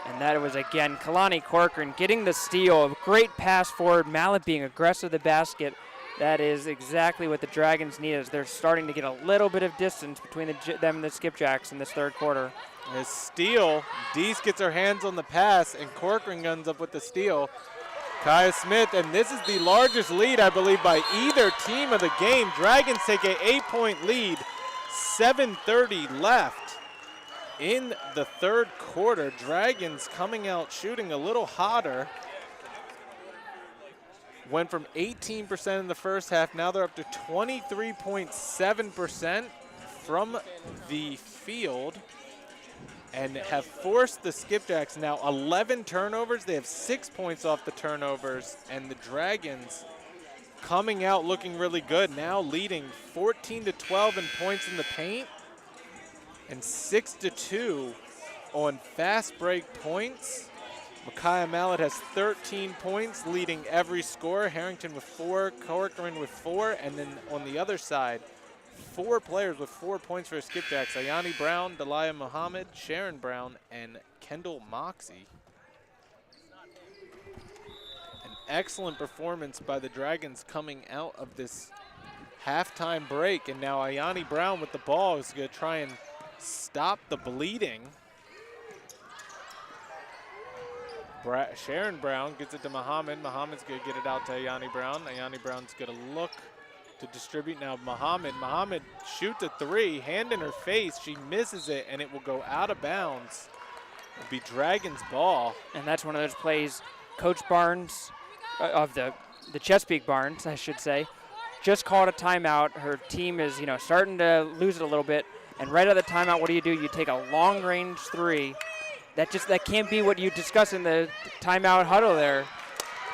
And that was, again, Kalani Corcoran getting the steal. A great pass forward. Mallett being aggressive to the basket. That is exactly what the Dragons need, as they're starting to get a little bit of distance between them and the Skipjacks in this third quarter. A steal. Deese gets her hands on the pass, and Corcoran guns up with the steal. Kaya Smith, and this is the largest lead, I believe, by either team of the game. Dragons take an 8-point lead, 7:30 left in the third quarter. Dragons coming out shooting a little hotter. Went from 18% in the first half. Now they're up to 23.7% from the field, and have forced the Skipjacks now 11 turnovers. They have 6 points off the turnovers, and the Dragons coming out looking really good. Now leading 14-12 in points in the paint and 6-2 on fast break points. Micaiah Mallett has 13 points, leading every scorer. Harrington with 4, Corcoran with 4, and then on the other side, 4 players with 4 points for Skipjacks. Ayani Brown, Delia Muhammad, Sharon Brown, and Kendall Moxie. An excellent performance by the Dragons coming out of this halftime break, and now Ayani Brown with the ball is going to try and stop the bleeding. Sharon Brown gets it to Muhammad. Muhammad's going to get it out to Ayani Brown. Ayani Brown's going to look to distribute now. Muhammad shoots a three, hand in her face. She misses it, and it will go out of bounds. It'll be Dragons ball. And that's one of those plays Coach Barnes, of the Chesapeake Barnes, I should say, just called a timeout. Her team is, starting to lose it a little bit. And right out of the timeout, what do? You take a long-range three. That can't be what you discuss in the timeout huddle there.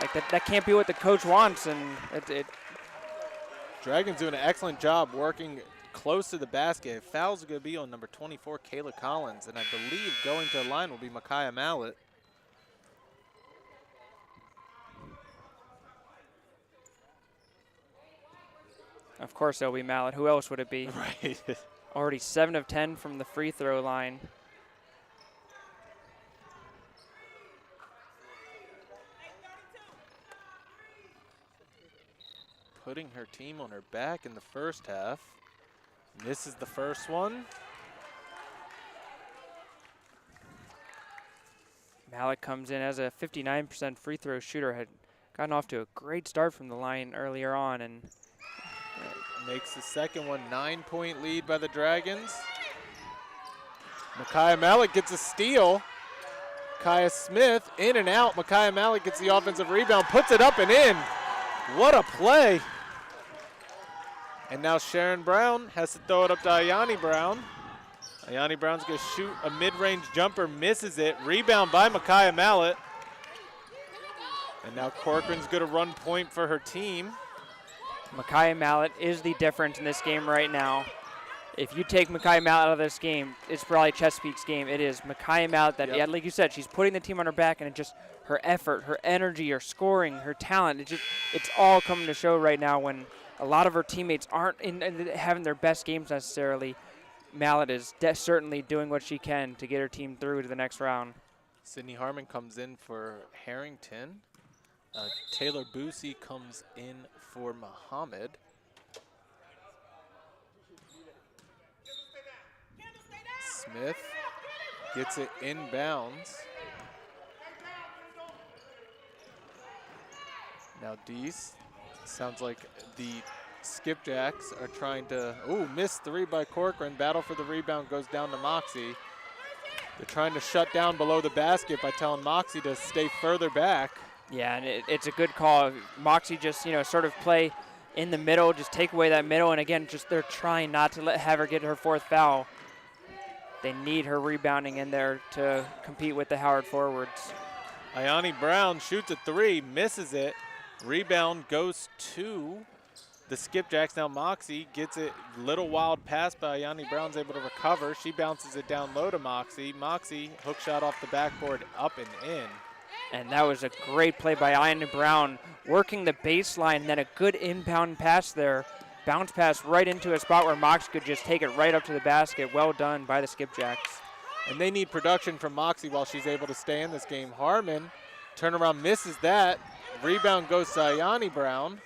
Like that can't be what the coach wants. And Dragons doing an excellent job working close to the basket. Fouls are going to be on number 24, Kayla Collins. And I believe going to the line will be Micaiah Mallett. Of course it'll be Mallett. Who else would it be? Right. Already 7 of 10 from the free throw line. Putting her team on her back in the first half. Misses the first one. Mallett comes in as a 59% free throw shooter. Had gotten off to a great start from the line earlier on, and makes the second one. 9-point lead by the Dragons. Micaiah Mallett gets a steal. Kaya Smith in and out. Micaiah Mallett gets the offensive rebound, puts it up and in. What a play. And now Sharon Brown has to throw it up to Ayani Brown. Ayani Brown's going to shoot a mid-range jumper, misses it. Rebound by Micaiah Mallett. And now Corcoran's going to run point for her team. Micaiah Mallett is the difference in this game right now. If you take Micaiah Mallett out of this game, it's probably Chesapeake's game. It is Micaiah Mallett that, yeah, like you said, she's putting the team on her back, and it just her effort, her energy, her scoring, her talent, it's all coming to show right now when a lot of her teammates aren't having their best games necessarily. Mallett is certainly doing what she can to get her team through to the next round. Sydney Harmon comes in for Harrington. Taylor Boosie comes in for Muhammad. Smith gets it inbounds. Now Deese, sounds like the Skipjacks are trying to, missed three by Corcoran. Battle for the rebound goes down to Moxie. They're trying to shut down below the basket by telling Moxie to stay further back. Yeah, and it's a good call. Moxie just, sort of play in the middle, just take away that middle, and again, just they're trying not to have her get her fourth foul. They need her rebounding in there to compete with the Howard forwards. Ayani Brown shoots a three, misses it. Rebound goes to the Skipjacks. Now Moxie gets it, little wild pass by Ayani Brown's able to recover. She bounces it down low to Moxie. Moxie, hook shot off the backboard, up and in. And that was a great play by Ayani Brown, working the baseline, and then a good inbound pass there. Bounce pass right into a spot where Mox could just take it right up to the basket. Well done by the Skipjacks. And they need production from Moxie while she's able to stay in this game. Harmon, turnaround, misses that. Rebound goes to Ayani Brown.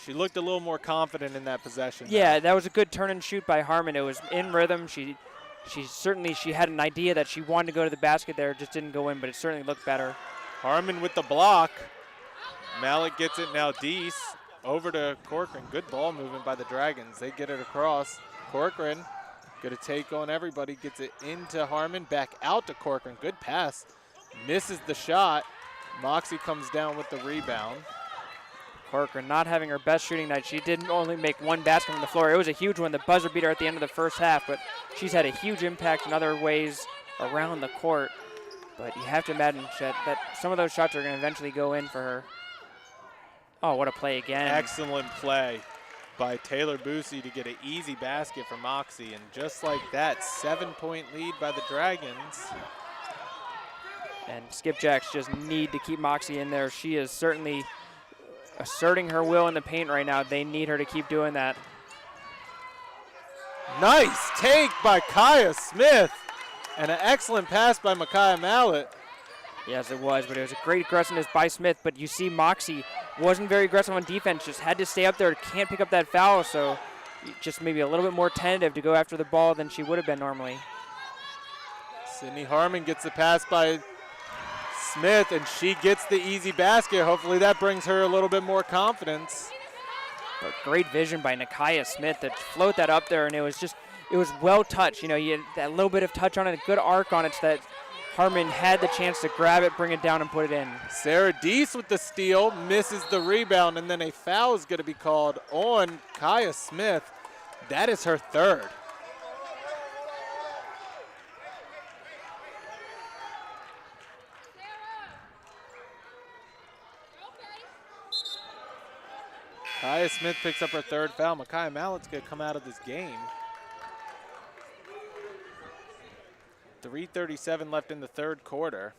She looked a little more confident in that possession. Yeah, that was a good turn and shoot by Harmon. It was in rhythm. She had an idea that she wanted to go to the basket there. It just didn't go in, but it certainly looked better. Harmon with the block. Mallett gets it now. Deese over to Corcoran. Good ball movement by the Dragons. They get it across. Corcoran going to take on everybody. Gets it into Harmon. Back out to Corcoran. Good pass. Misses the shot. Moxie comes down with the rebound. Corcoran not having her best shooting night. She didn't only make one basket from the floor. It was a huge one, the buzzer beater at the end of the first half, but she's had a huge impact in other ways around the court. But you have to imagine that some of those shots are going to eventually go in for her. Oh, what a play again. Excellent play by Taylor Boosie to get an easy basket for Moxie. And just like that, 7-point lead by the Dragons. And Skipjacks just need to keep Moxie in there. She is certainly asserting her will in the paint right now. They need her to keep doing that. Nice take by Kaya Smith. And an excellent pass by Micaiah Mallett. Yes, it was, but it was a great aggressiveness by Smith. But you see Moxie wasn't very aggressive on defense, just had to stay up there, can't pick up that foul, so just maybe a little bit more tentative to go after the ball than she would have been normally. Sydney Harmon gets the pass by Smith, and she gets the easy basket. Hopefully that brings her a little bit more confidence. But great vision by Nakia Smith to float that up there, and it was well touched. You know, you had that little bit of touch on it, a good arc on it, so that Harmon had the chance to grab it, bring it down, and put it in. Sarah Deese with the steal, misses the rebound, and then a foul is going to be called on Kaya Smith. That is her third. Kaya Smith picks up her third foul. Micaiah Mallett's going to come out of this game. 3:37 left in the third quarter.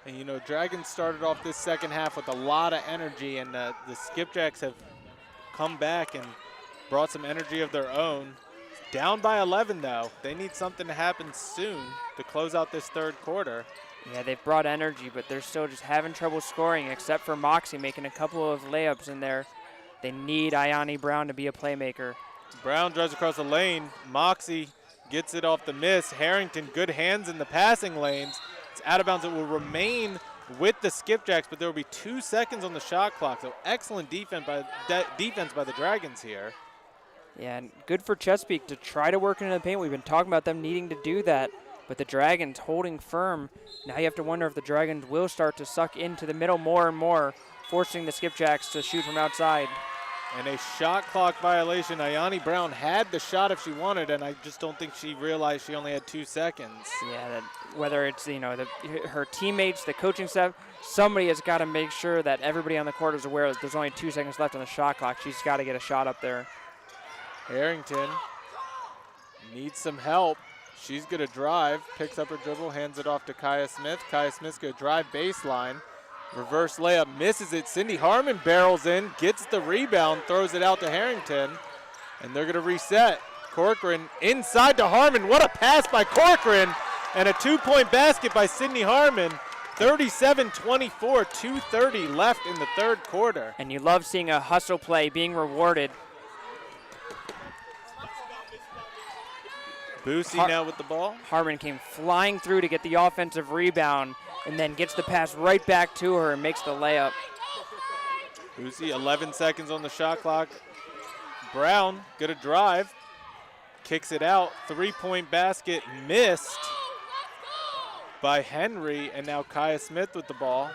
And you know, Dragons started off this second half with a lot of energy, and the Skipjacks have come back and brought some energy of their own. Down by 11 though. They need something to happen soon to close out this third quarter. Yeah, they've brought energy, but they're still just having trouble scoring, except for Moxie making a couple of layups in there. They need Ayani Brown to be a playmaker. Brown drives across the lane. Moxie gets it off the miss. Harrington, good hands in the passing lanes. It's out of bounds. It will remain with the Skipjacks, but there will be 2 seconds on the shot clock. So excellent defense by the Dragons here. Yeah, and good for Chesapeake to try to work into the paint. We've been talking about them needing to do that, but the Dragons holding firm. Now you have to wonder if the Dragons will start to suck into the middle more and more, forcing the Skipjacks to shoot from outside. And a shot clock violation. Ayani Brown had the shot if she wanted, and I just don't think she realized she only had 2 seconds. Yeah, whether it's, you know, her teammates, the coaching staff, somebody has got to make sure that everybody on the court is aware that there's only 2 seconds left on the shot clock. She's got to get a shot up there. Harrington needs some help. She's going to drive, picks up her dribble, hands it off to Kaya Smith. Kaya Smith's going to drive baseline. Reverse layup, misses it. Cindy Harmon barrels in, gets the rebound, throws it out to Harrington, and they're going to reset. Corcoran inside to Harmon. What a pass by Corcoran, and a 2-point basket by Sydney Harmon. 37-24, 2:30 left in the third quarter. And you love seeing a hustle play being rewarded. Boosie now with the ball. Harmon came flying through to get the offensive rebound and then gets the pass right back to her and makes the layup. Boosie, 11 seconds on the shot clock. Brown gonna drive, kicks it out. 3-point basket missed by Henry, and now Kaya Smith with the ball.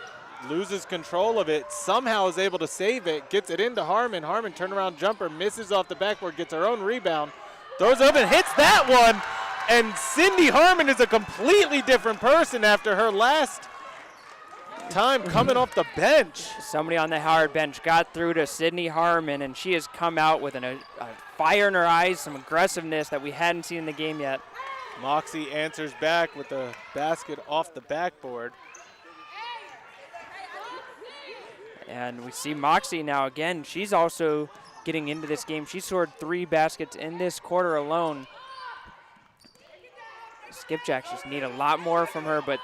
Loses control of it, somehow is able to save it, gets it into Harmon. Harmon turnaround jumper, misses off the backboard, gets her own rebound. Throws it up and hits that one, and Cindy Harmon is a completely different person after her last time coming off the bench. Somebody on the Howard bench got through to Sydney Harmon, and she has come out with a fire in her eyes, some aggressiveness that we hadn't seen in the game yet. Moxie answers back with a basket off the backboard. And we see Moxie now again. She's also getting into this game. She scored 3 baskets in this quarter alone. Skipjacks just need a lot more from her, but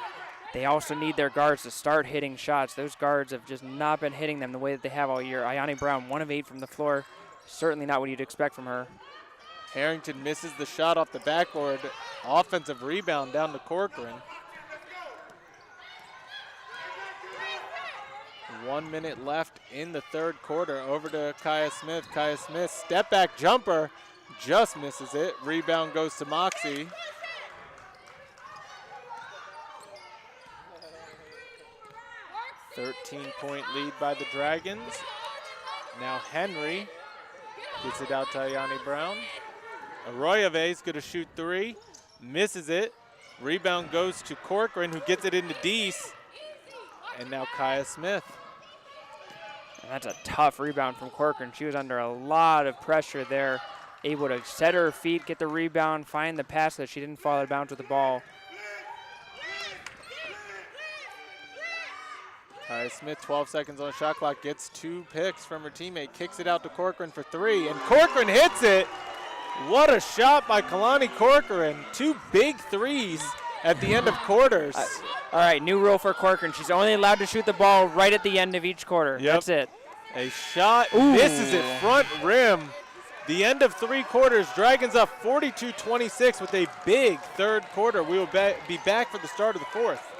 they also need their guards to start hitting shots. Those guards have just not been hitting them the way that they have all year. Ayani Brown, 1 of 8 from the floor. Certainly not what you'd expect from her. Harrington misses the shot off the backboard. Offensive rebound down to Corcoran. 1 minute left in the third quarter. Over to Kaya Smith. Kaya Smith, step back jumper, just misses it. Rebound goes to Moxie. "13-point lead by the Dragons. Now Henry gets it out to Ayani Brown. Arroyove's gonna shoot 3, misses it. Rebound goes to Corcoran, who gets it into Deese. And now Kaya Smith. And that's a tough rebound from Corcoran. She was under a lot of pressure there, able to set her feet, get the rebound, find the pass so that she didn't fall out of bounds with the ball. Kaya Smith, 12 seconds on the shot clock, gets 2 picks from her teammate, kicks it out to Corcoran for 3, and Corcoran hits it. What a shot by Kalani Corcoran. 2 big threes at the end of quarters. All right, new rule for Corcoran. She's only allowed to shoot the ball right at the end of each quarter. Yep. That's it. A shot misses it front rim. The end of 3 quarters. Dragons up 42-26 with a big third quarter. We will be back for the start of the fourth.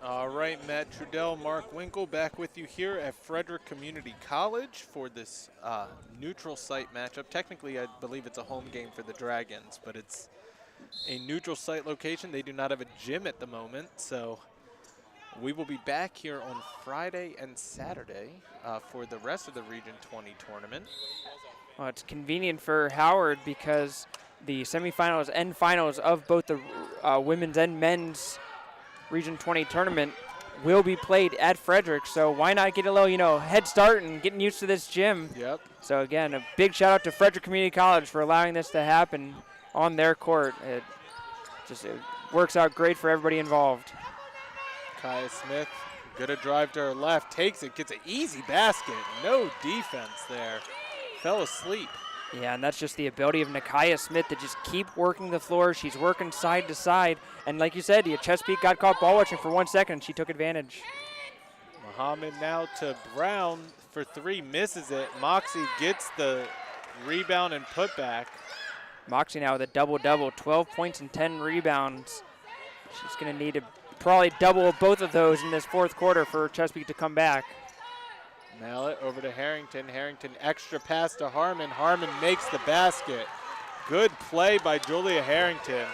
All right, Matt Trudell, Mark Winkle back with you here at Frederick Community College for this neutral site matchup. Technically, I believe it's a home game for the Dragons, but it's a neutral site location. They do not have a gym at the moment, so we will be back here on Friday and Saturday for the rest of the Region 20 tournament. Well, it's convenient for Howard because the semifinals and finals of both the women's and men's Region 20 tournament will be played at Frederick, so why not get a little, head start and getting used to this gym? Yep. So again, a big shout out to Frederick Community College for allowing this to happen on their court. It works out great for everybody involved. Kaya Smith, good drive to her left, takes it, gets an easy basket. No defense there. Fell asleep. Yeah, and that's just the ability of Nakaya Smith to just keep working the floor. She's working side to side. And like you said, Chesapeake got caught ball watching for 1 second. She took advantage. Muhammad now to Brown for 3, misses it. Moxie gets the rebound and putback. Moxie now with a double-double, 12 points and 10 rebounds. She's going to need to probably double both of those in this fourth quarter for Chesapeake to come back. Mallet over to Harrington. Harrington extra pass to Harmon. Harmon makes the basket. Good play by Julia Harrington.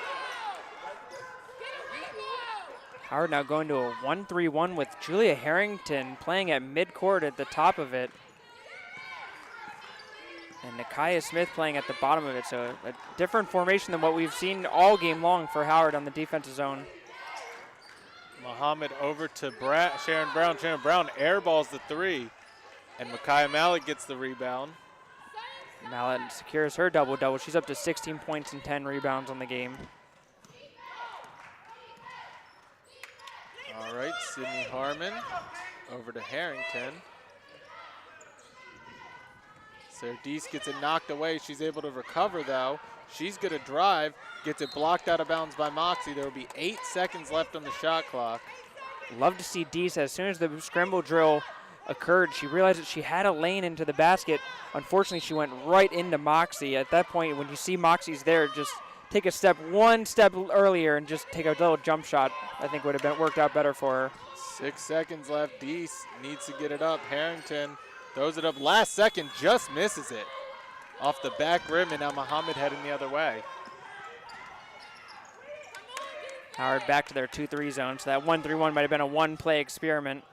Howard now going to a 1-3-1 with Julia Harrington playing at midcourt at the top of it. And Nakaya Smith playing at the bottom of it. So a different formation than what we've seen all game long for Howard on the defensive zone. Muhammad over to Sharon Brown. Sharon Brown airballs the 3. And Micaiah Mallet gets the rebound. Mallet secures her double-double. She's up to 16 points and 10 rebounds on the game. All right, Sydney Harmon over to Harrington. Sardis gets it knocked away. She's able to recover, though. She's going to drive, gets it blocked out of bounds by Moxie. There will be 8 seconds left on the shot clock. Love to see Deese, as soon as the scramble drill occurred, she realized that she had a lane into the basket. Unfortunately, she went right into Moxie. At that point, when you see Moxie's there, just take one step earlier and just take a little jump shot. I think would have worked out better for her. 6 seconds left. Deese needs to get it up. Harrington throws it up last second, just misses it off the back rim, and now Muhammad heading the other way. Howard back to their 2-3 zone, so that 1-3-1 might have been a one-play experiment.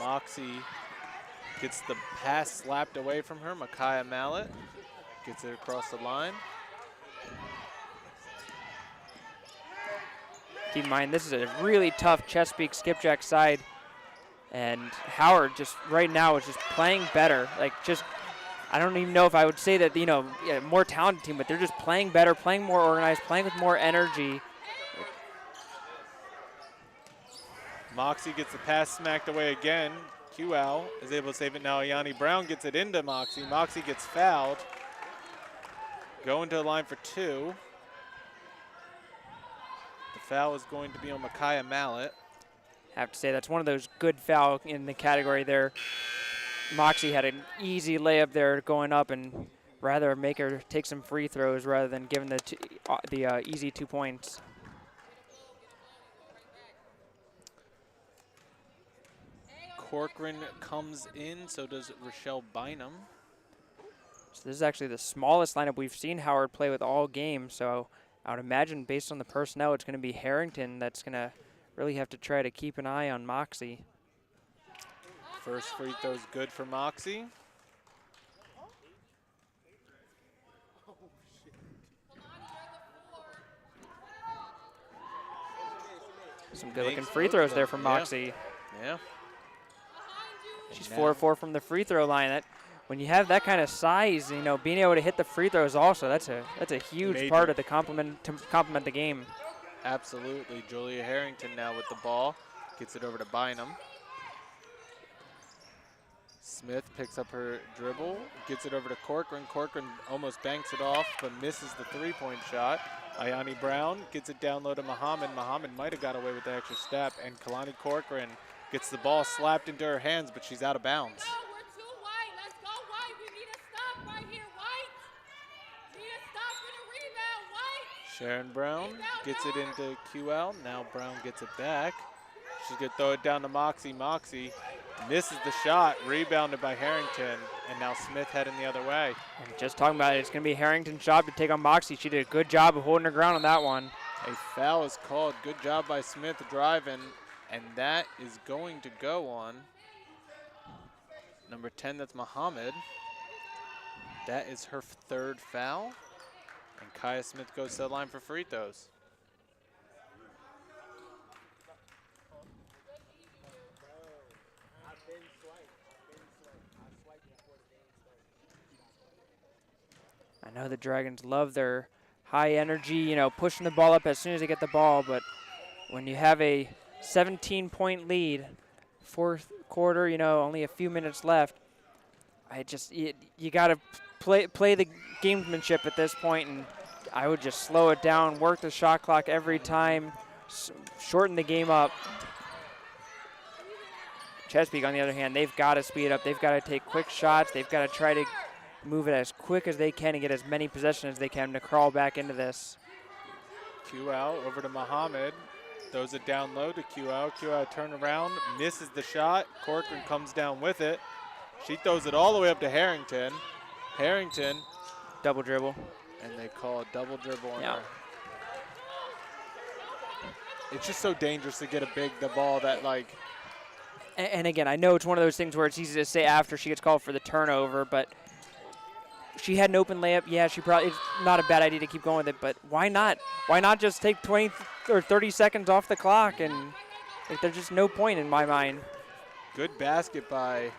Moxie gets the pass slapped away from her. Micaiah Mallet gets it across the line. Keep in mind, this is a really tough Chesapeake skipjack side, and Howard just right now is just playing better. I don't even know if I would say that, more talented team, but they're just playing better, playing more organized, playing with more energy. Moxie gets the pass smacked away again. QL is able to save it now. Ayani Brown gets it into Moxie. Moxie gets fouled. Going to the line for 2. The foul is going to be on Micaiah Mallett. Have to say that's one of those good foul in the category there. Moxie had an easy layup there going up, and rather make her take some free throws rather than giving the easy 2 points. Corcoran comes in, so does Rochelle Bynum. So this is actually the smallest lineup we've seen Howard play with all game, so I would imagine based on the personnel, it's going to be Harrington that's going to really have to try to keep an eye on Moxie. First free throw's good for Moxie. Some good looking free throws there from Moxie. Yeah. She's 4-4 from the free throw line. That when you have that kind of size, you know, being able to hit the free throws also, that's a huge part of the complement the game. Absolutely. Julia Harrington now with the ball. Gets it over to Bynum. Smith picks up her dribble, gets it over to Corcoran. Corcoran almost banks it off, but misses the 3-point shot. Ayani Brown gets it down low to Muhammad. Muhammad might have got away with the extra step, and Kalani Corcoran gets the ball slapped into her hands, but she's out of bounds. No, we're too wide. Let's go White. We need a stop right here, White. Need a stop and a rebound, White. Sharon Brown gets it into QL. Now Brown gets it back. She's going to throw it down to Moxie. Moxie misses the shot, rebounded by Harrington, and now Smith heading the other way. And just talking about it, it's going to be Harrington's job to take on Moxie. She did a good job of holding her ground on that one. A foul is called. Good job by Smith driving, and that is going to go on number 10, that's Muhammad. That is her 3rd foul, and Kaya Smith goes to the line for free throws. I know the Dragons love their high energy, you know, pushing the ball up as soon as they get the ball, but when you have a 17-point lead, 4th quarter, you know, only a few minutes left, you got to play the gamesmanship at this point, and I would just slow it down, work the shot clock every time, shorten the game up. Chesapeake, on the other hand, they've got to speed up. They've got to take quick shots. They've got to try to move it as quick as they can and get as many possessions as they can to crawl back into this. QL over to Muhammad. Throws it down low to QL. QL turn around, misses the shot. Corcoran comes down with it. She throws it all the way up to Harrington. Harrington. Double dribble. And they call a double dribble on Yeah. her. It's just so dangerous to get the ball that, like. And again, I know it's one of those things where it's easy to say after she gets called for the turnover, but she had an open layup. Yeah, it's not a bad idea to keep going with it, but why not? Why not just take 20 or 30 seconds off the clock? And there's just no point in my mind. Good basket by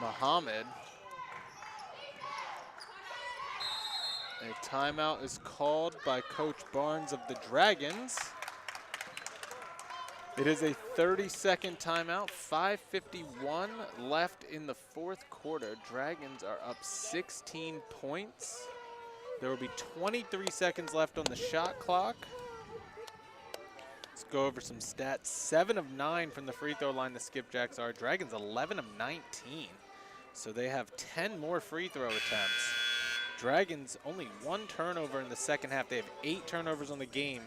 Muhammad. A timeout is called by Coach Barnes of the Dragons. It is a 30-second timeout, 5:51 left in the 4th quarter. Dragons are up 16 points. There will be 23 seconds left on the shot clock. Let's go over some stats. 7 of 9 from the free throw line the Skipjacks are. Dragons 11 of 19. So they have 10 more free throw attempts. Dragons only 1 turnover in the second half. They have 8 turnovers on the game.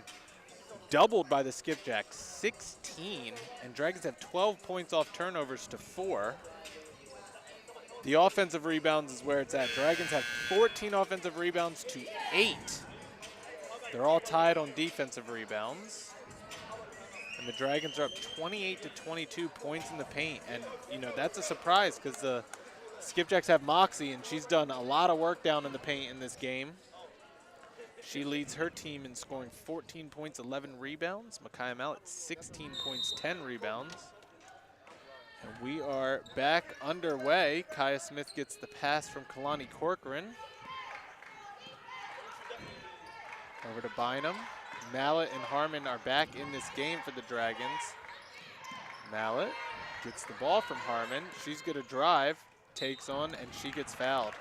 Doubled by the Skipjacks, 16, and Dragons have 12 points off turnovers to 4. The offensive rebounds is where it's at. Dragons have 14 offensive rebounds to 8. They're all tied on defensive rebounds. And the Dragons are up 28 to 22 points in the paint, and you know that's a surprise because the Skipjacks have Moxie, and she's done a lot of work down in the paint in this game. She leads her team in scoring 14 points, 11 rebounds. Micaiah Mallett, 16 points, 10 rebounds. And we are back underway. Kaya Smith gets the pass from Kalani Corcoran. Over to Bynum. Mallett and Harmon are back in this game for the Dragons. Mallet gets the ball from Harmon. She's going to drive, takes on, and she gets fouled.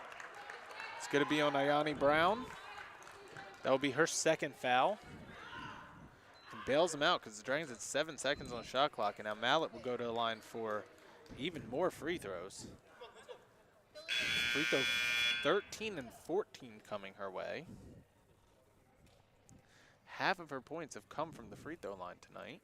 It's going to be on Ayani Brown. That will be her second foul. And bails him out because the Dragons had 7 seconds on the shot clock, and now Mallet will go to the line for even more free throws. Free throw 13 and 14 coming her way. Half of her points have come from the free throw line tonight.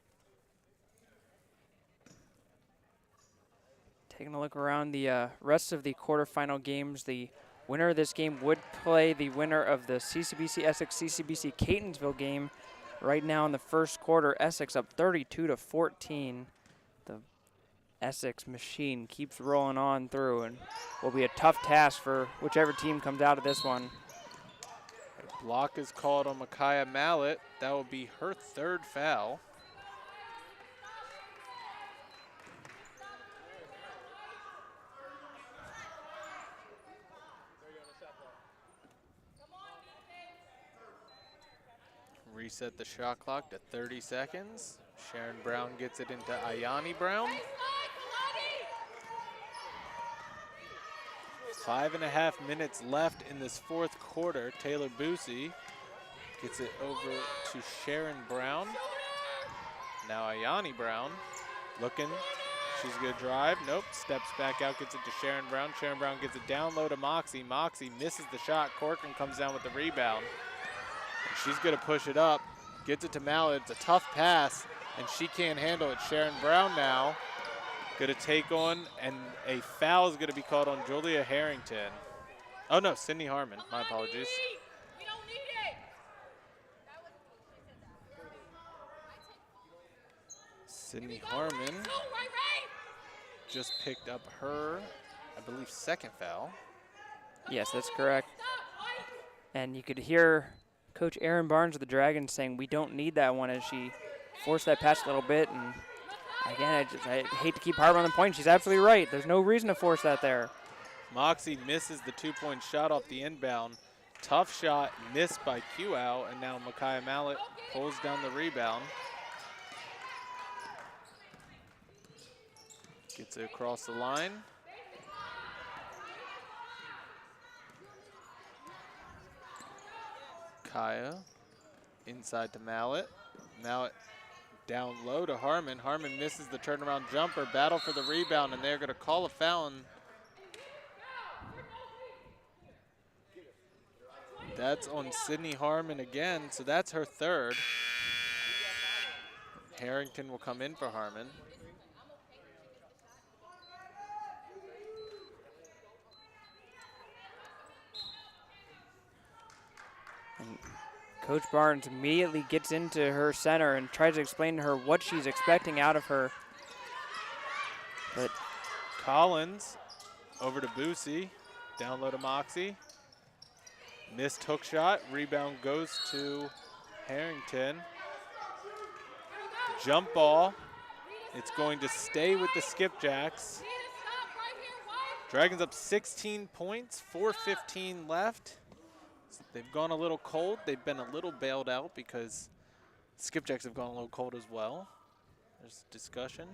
Taking a look around the rest of the quarterfinal games, the winner of this game would play the winner of the CCBC Essex CCBC Catonsville game. Right now in the first quarter, Essex up 32-14. The Essex machine keeps rolling on through, and will be a tough task for whichever team comes out of this one. A block is called on Micaiah Mallet. That will be her third foul. Reset the shot clock to 30 seconds. Sharon Brown gets it into Ayani Brown. 5.5 minutes left in this fourth quarter. Taylor Boosie gets it over to Sharon Brown. Now Ayani Brown looking. She's going to drive. Nope. Steps back out, gets it to Sharon Brown. Sharon Brown gets it down low to Moxie. Moxie misses the shot. Corcoran comes down with the rebound. And she's going to push it up. Gets it to Mallet. It's a tough pass, and she can't handle it. Sharon Brown now going to take on, and a foul is going to be called on Julia Harrington. Oh, no, Sydney Harmon. My apologies. We don't need it. Sydney Harmon just picked up her, I believe, second foul. Yes, that's correct. And you could hear Coach Aaron Barnes of the Dragons saying we don't need that one as she forced that pass a little bit. And again, I hate to keep harping on the point. She's absolutely right. There's no reason to force that there. Moxie misses the two-point shot off the inbound. Tough shot missed by Q-Ow, and now Micaiah Mallet pulls down the rebound. Gets it across the line. Kaya inside to Mallet. Mallet down low to Harmon. Harmon misses the turnaround jumper. Battle for the rebound, and they're going to call a foul. And that's on Sydney Harmon again, so that's her third. Harrington will come in for Harmon. And Coach Barnes immediately gets into her center and tries to explain to her what she's expecting out of her. But Collins over to Boosie, down low to Moxie. Missed hook shot, rebound goes to Harrington. Jump ball, it's going to stay with the Skipjacks. Dragons up 16 points, 4:15 left. So they've gone a little cold. They've been a little bailed out because Skipjacks have gone a little cold as well. There's discussion.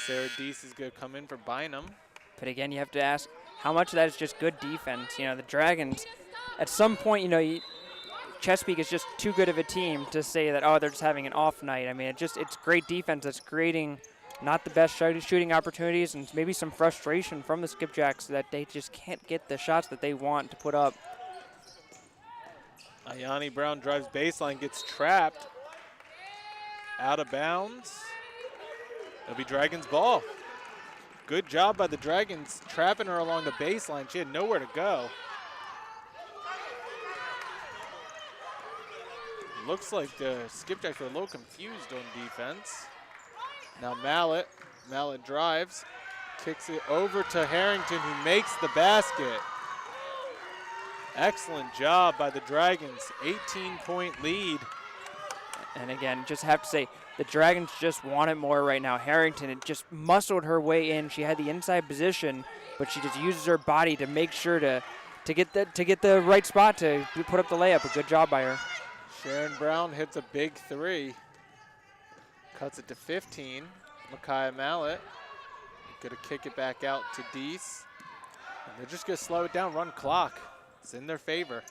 Sarah Deese is going to come in for Bynum. But again, you have to ask how much of that is just good defense. You know, the Dragons, at some point, you know, Chesapeake is just too good of a team to say that, oh, they're just having an off night. I mean, it's great defense that's creating not the best shooting opportunities and maybe some frustration from the Skipjacks that they just can't get the shots that they want to put up. Ayani Brown drives baseline, gets trapped. Out of bounds. It'll be Dragons ball. Good job by the Dragons trapping her along the baseline. She had nowhere to go. Looks like the Skipjacks were a little confused on defense. Now Mallet drives, kicks it over to Harrington, who makes the basket. Excellent job by the Dragons, 18-point lead. And again, just have to say, the Dragons just want it more right now. Harrington had just muscled her way in. She had the inside position, but she just uses her body to make sure to get the right spot to put up the layup. A good job by her. Sharon Brown hits a big three. Cuts it to 15. Micaiah Mallett gonna kick it back out to Deese. And they're just gonna slow it down, run clock. It's in their favor.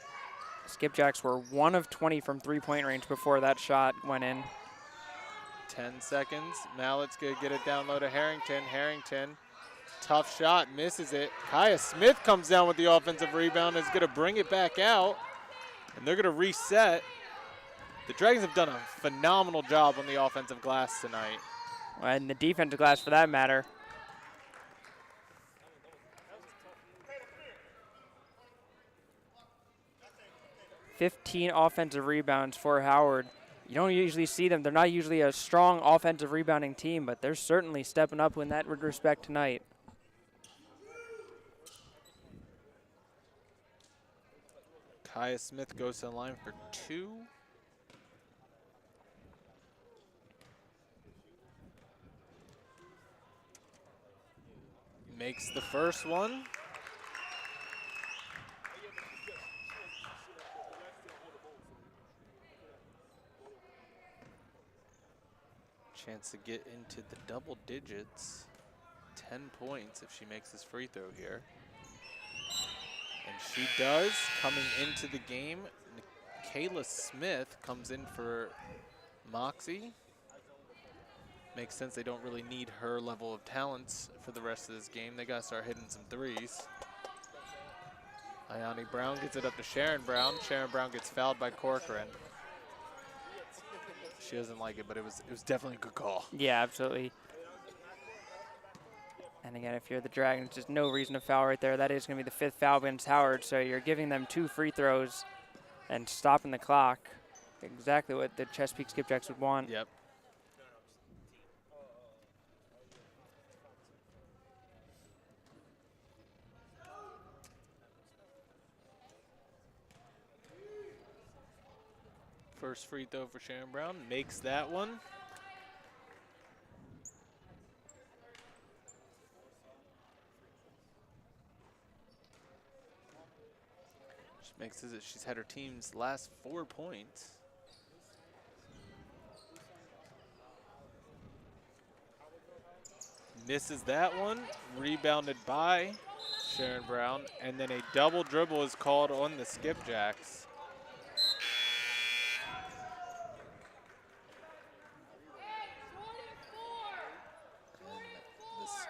Skipjacks were 1 of 20 from three-point range before that shot went in. 10 seconds. Mallett's gonna get it down low to Harrington. Harrington, tough shot, misses it. Kaya Smith comes down with the offensive rebound, is gonna bring it back out, and they're gonna reset. The Dragons have done a phenomenal job on the offensive glass tonight. And the defensive glass for that matter. "15 offensive rebounds for Howard." You don't usually see them. They're not usually a strong offensive rebounding team, but they're certainly stepping up in that respect tonight. Kaya Smith goes to the line for 2. Makes the first one. Chance to get into the double digits. 10 points if she makes this free throw here. And she does. Coming into the game, Kayla Smith comes in for Moxie. Makes sense, they don't really need her level of talents for the rest of this game. They gotta start hitting some threes. Ayani Brown gets it up to Sharon Brown. Sharon Brown gets fouled by Corcoran. She doesn't like it, but it was definitely a good call. Yeah, absolutely. And again, if you're the Dragons, there's no reason to foul right there. That is going to be the 5th foul against Howard, so you're giving them 2 free throws and stopping the clock. Exactly what the Chesapeake Skipjacks would want. Yep. First free throw for Sharon Brown, makes that one. She makes it, she's had her team's last 4 points. Misses that one, rebounded by Sharon Brown, and then a double dribble is called on the Skipjacks.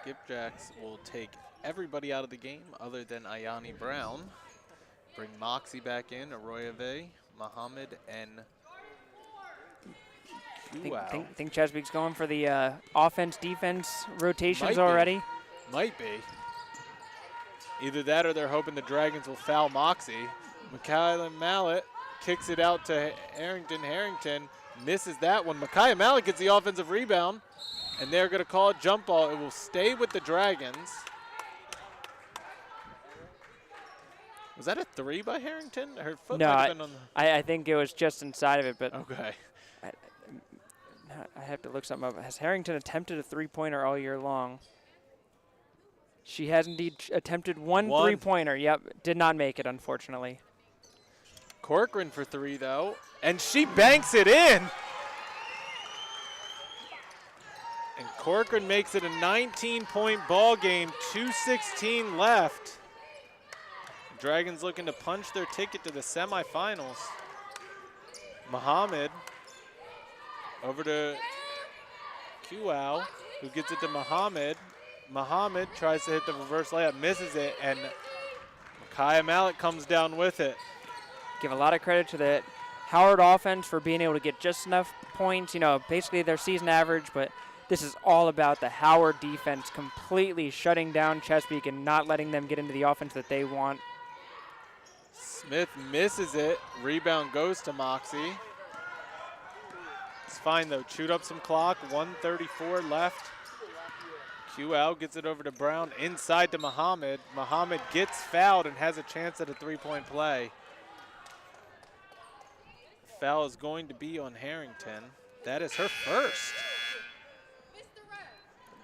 Skipjacks will take everybody out of the game other than Ayani Brown. Bring Moxie back in, Arroyave, Muhammad, and Think Chesapeake's going for the offense-defense rotations already? Might be. Either that or they're hoping the Dragons will foul Moxie. Micaiah Mallett kicks it out to Harrington. Harrington misses that one. Micaiah Mallett gets the offensive rebound. And they're going to call it jump ball. It will stay with the Dragons. Was that a 3 by Harrington? Her foot no, might have been on the I think it was just inside of it, but okay. I have to look something up. Has Harrington attempted a 3-pointer all year long? She has indeed attempted one 3-pointer. Yep, did not make it, unfortunately. Corcoran for 3, though, and she banks it in. And Corcoran makes it a 19-point ball game, 2:16 left. Dragons looking to punch their ticket to the semifinals. Muhammad over to Kuau, who gets it to Muhammad. Muhammad tries to hit the reverse layup, misses it, and Micaiah Mallett comes down with it. Give a lot of credit to the Howard offense for being able to get just enough points, basically their season average, but this is all about the Howard defense completely shutting down Chesapeake and not letting them get into the offense that they want. Smith misses it. Rebound goes to Moxie. It's fine, though. Chewed up some clock. 1:34 left. Kuau gets it over to Brown. Inside to Muhammad. Muhammad gets fouled and has a chance at a 3-point play. Foul is going to be on Harrington. That is her first.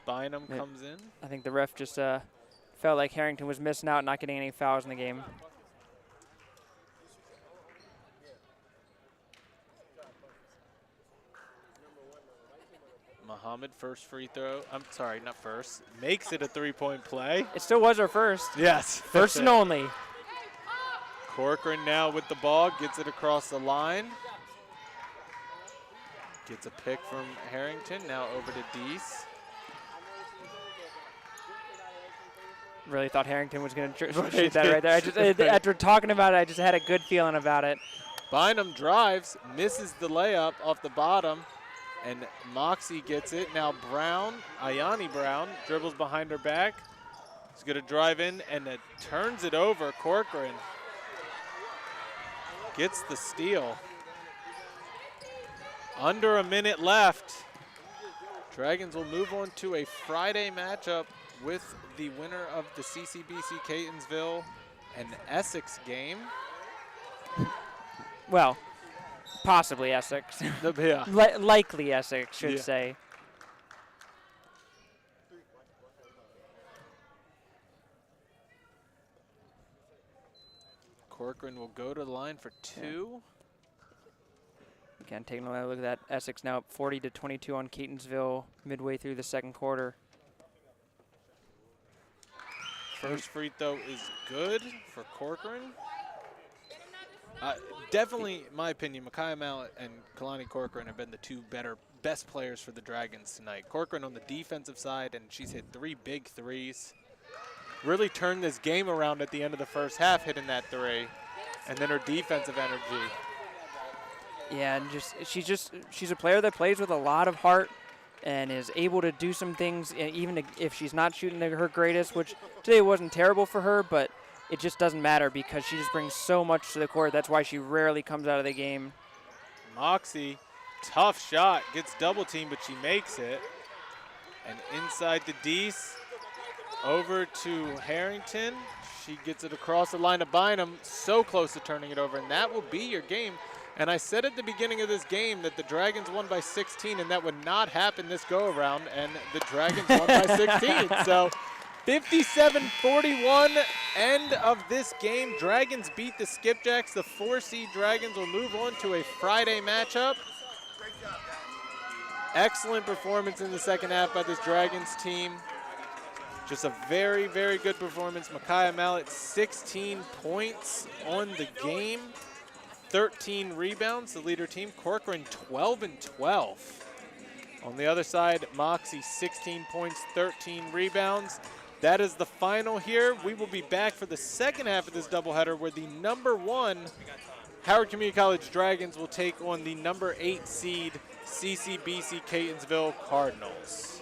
Bynum comes in. I think the ref just felt like Harrington was missing out, not getting any fouls in the game. Muhammad, first free throw. I'm sorry, not first. Makes it a three-point play. It still was her first. Yes. First and only. Corcoran now with the ball, gets it across the line. Gets a pick from Harrington, now over to Deese. Really thought Harrington was going to shoot that right there. I just, after talking about it, I just had a good feeling about it. Bynum drives, misses the layup off the bottom, and Moxie gets it. Now Brown, Ayani Brown, dribbles behind her back. She's going to drive in and it turns it over. Corcoran gets the steal. Under a minute left. Dragons will move on to a Friday matchup with the winner of the CCBC Catonsville and Essex game. Well, possibly Essex. Yeah. Likely Essex, should say. Corcoran will go to the line for two. Again, taking a look at that. Essex now up 40-22 on Catonsville midway through the second quarter. First free throw is good for Corcoran. Definitely, in my opinion, Micaiah Mallett and Kalani Corcoran have been the best players for the Dragons tonight. Corcoran on the defensive side, and she's hit 3 big threes. Really turned this game around at the end of the first half, hitting that 3. And then her defensive energy. Yeah, and she's a player that plays with a lot of heart and is able to do some things, even if she's not shooting her greatest, which today wasn't terrible for her, but it just doesn't matter because she just brings so much to the court. That's why she rarely comes out of the game. Moxie, tough shot, gets double teamed, but she makes it. And inside to Deese, over to Harrington. She gets it across the line to Bynum, so close to turning it over, and that will be your game. And I said at the beginning of this game that the Dragons won by 16, and that would not happen this go-around, and the Dragons won by 16. So 57-41, end of this game. Dragons beat the Skipjacks. The 4-seed Dragons will move on to a Friday matchup. Excellent performance in the second half by this Dragons team. Just a very, very good performance. Micaiah Mallett, 16 points on the game. 13 rebounds, the leader team. Corcoran 12-12. On the other side, Moxie 16 points, 13 rebounds. That is the final here. We will be back for the second half of this doubleheader where the #1 Howard Community College Dragons will take on the #8 seed CCBC Catonsville Cardinals.